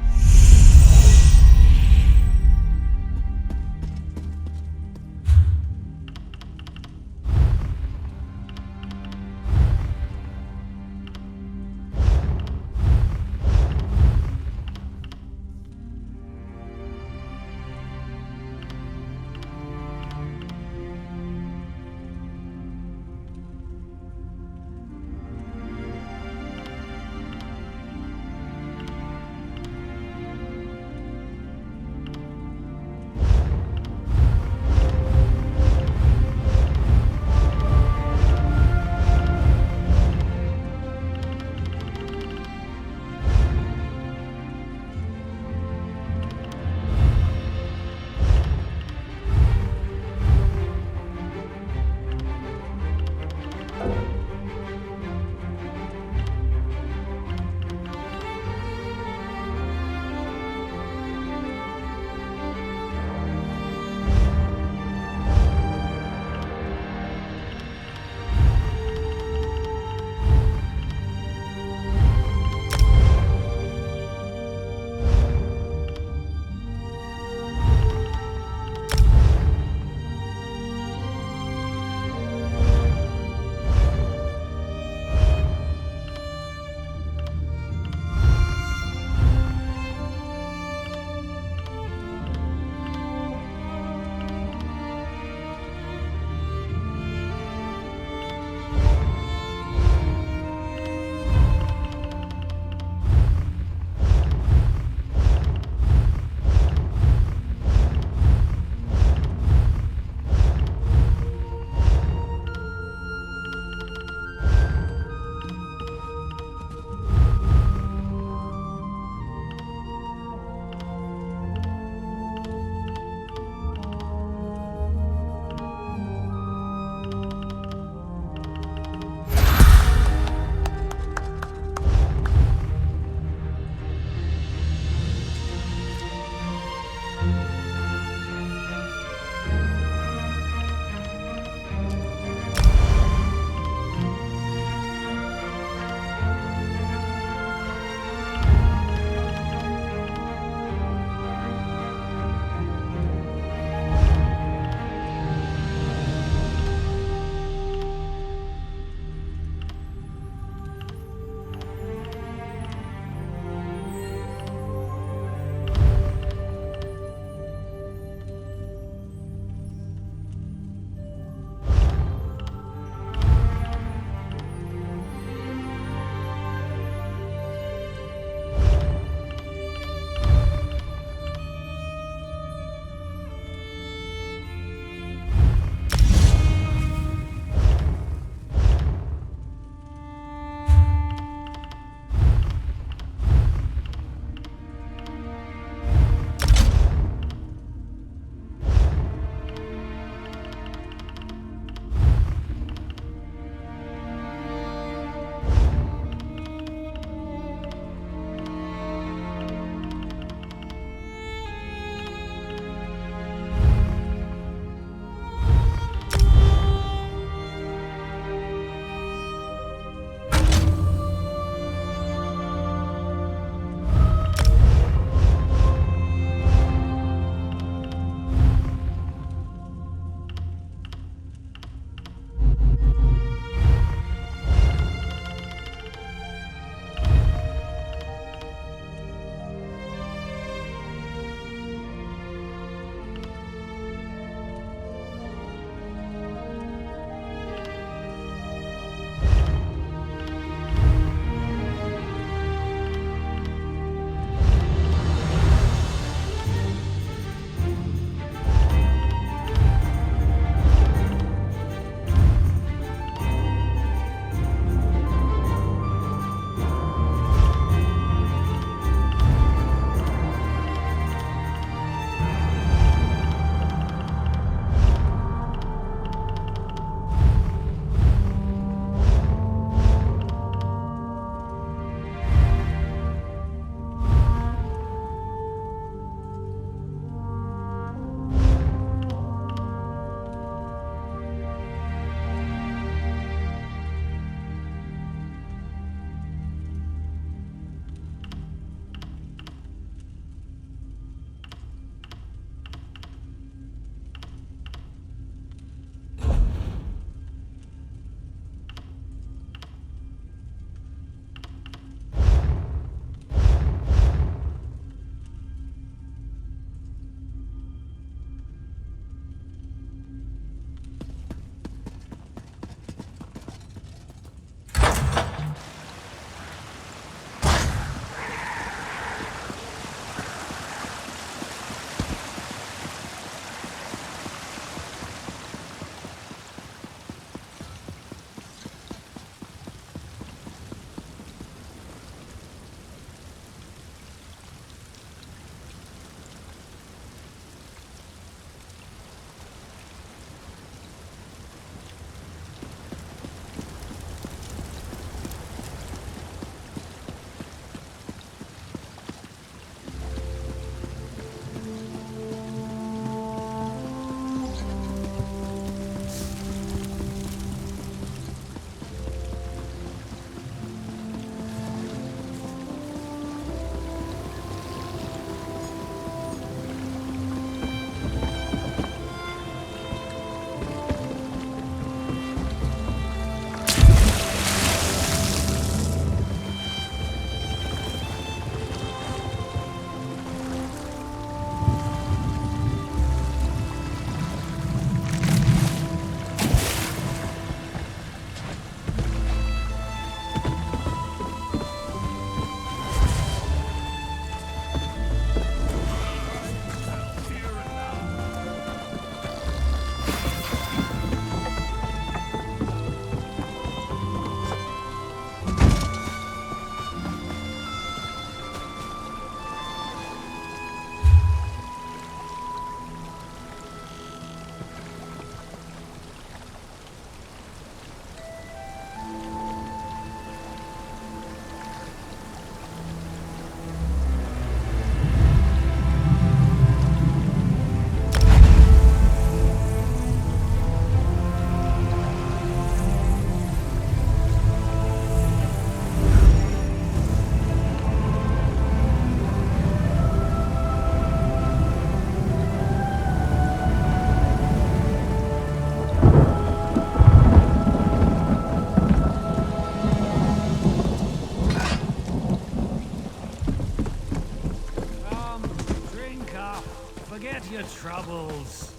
S12: Forget your troubles.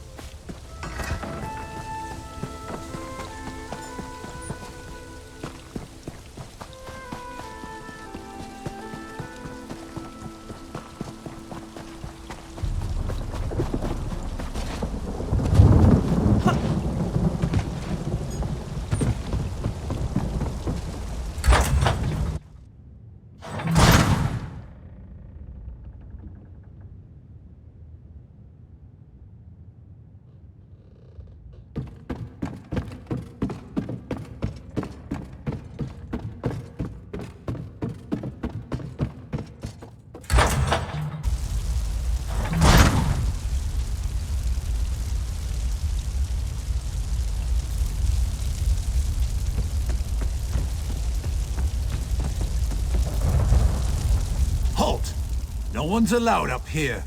S20: No one's allowed up here.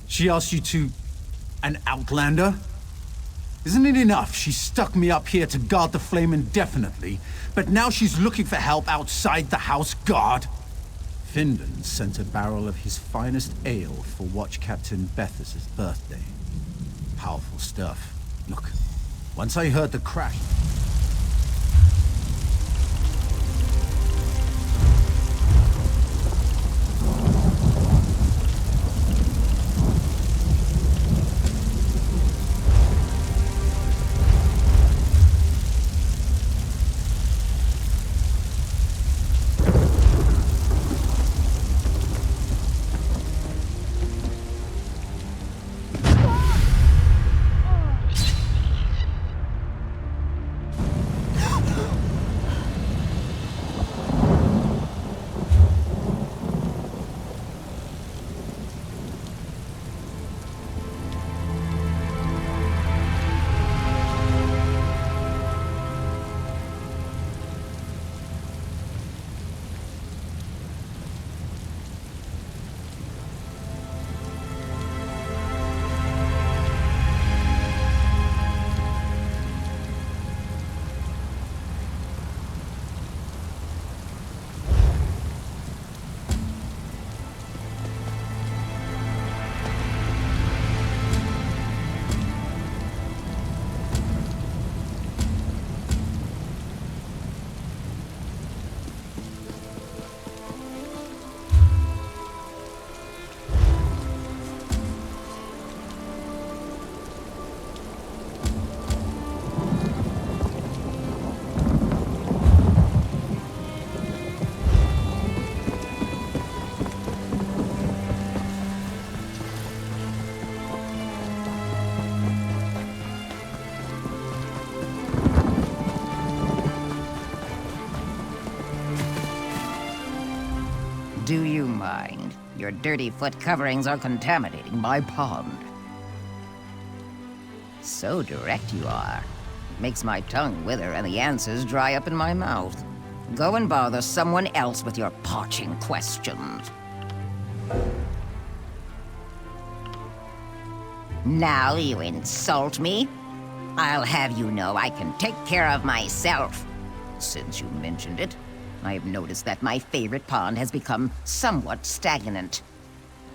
S20: She asked you to... an outlander? Isn't it enough she stuck me up here to guard the flame indefinitely, but now she's looking for help outside the house guard? Findon sent a barrel of his finest ale for Watch Captain Bethes's birthday. Powerful stuff. Look, once I heard the crash...
S21: Do you mind? Your dirty foot coverings are contaminating my pond. So direct you are. Makes my tongue wither and the answers dry up in my mouth. Go and bother someone else with your parching questions. Now you insult me? I'll have you know I can take care of myself. Since you mentioned it, I've noticed that my favorite pond has become somewhat stagnant.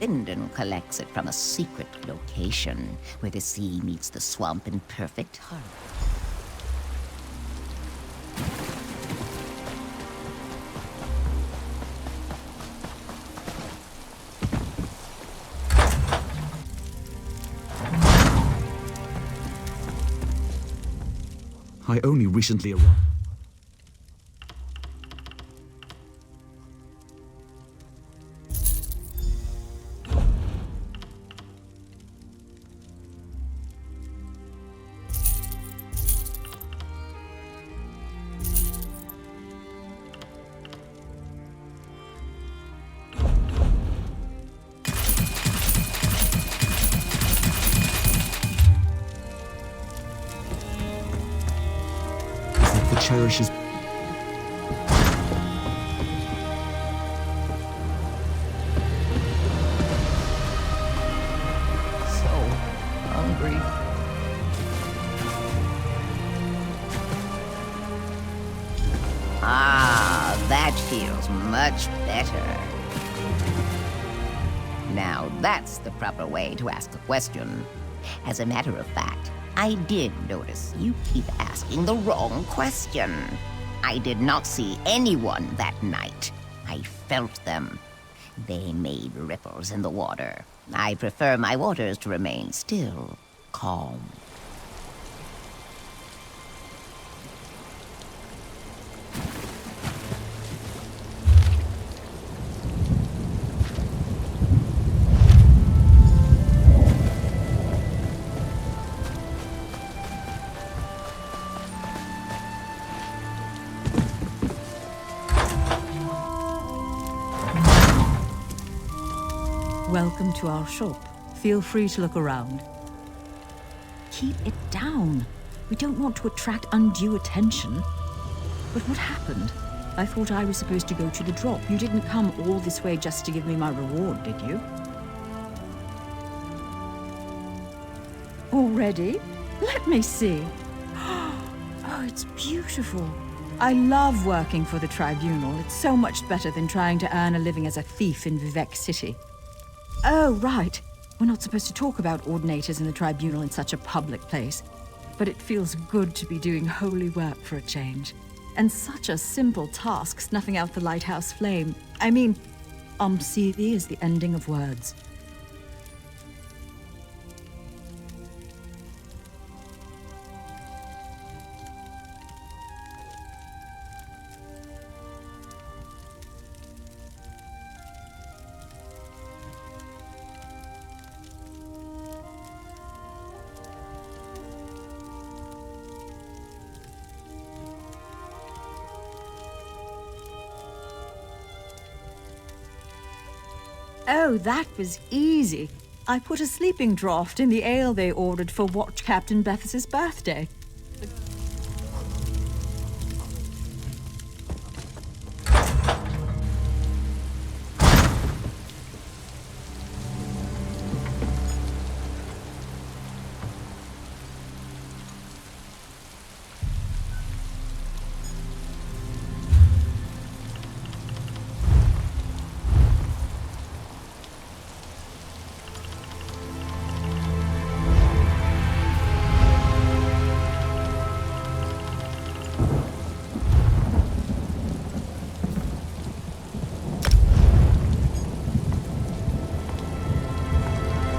S21: Findon collects it from a secret location where the sea meets the swamp in perfect harmony.
S19: I only recently arrived. Cherishes.
S21: So hungry. Ah, that feels much better. Now that's the proper way to ask a question. As a matter of fact, I did notice you keep asking the wrong question. I did not see anyone that night. I felt them. They made ripples in the water. I prefer my waters to remain still, calm.
S4: Welcome to our shop. Feel free to look around. Keep it down. We don't want to attract undue attention. But what happened? I thought I was supposed to go to the drop. You didn't come all this way just to give me my reward, did you? Already? Let me see. Oh, it's beautiful. I love working for the Tribunal. It's so much better than trying to earn a living as a thief in Vivec City. Oh, right. We're not supposed to talk about ordinators in the Tribunal in such a public place. But it feels good to be doing holy work for a change. And such a simple task, snuffing out the lighthouse flame. I mean, obs-studio is the ending of words. Oh, that was easy. I put a sleeping draught in the ale they ordered for Watch Captain Bethes's birthday.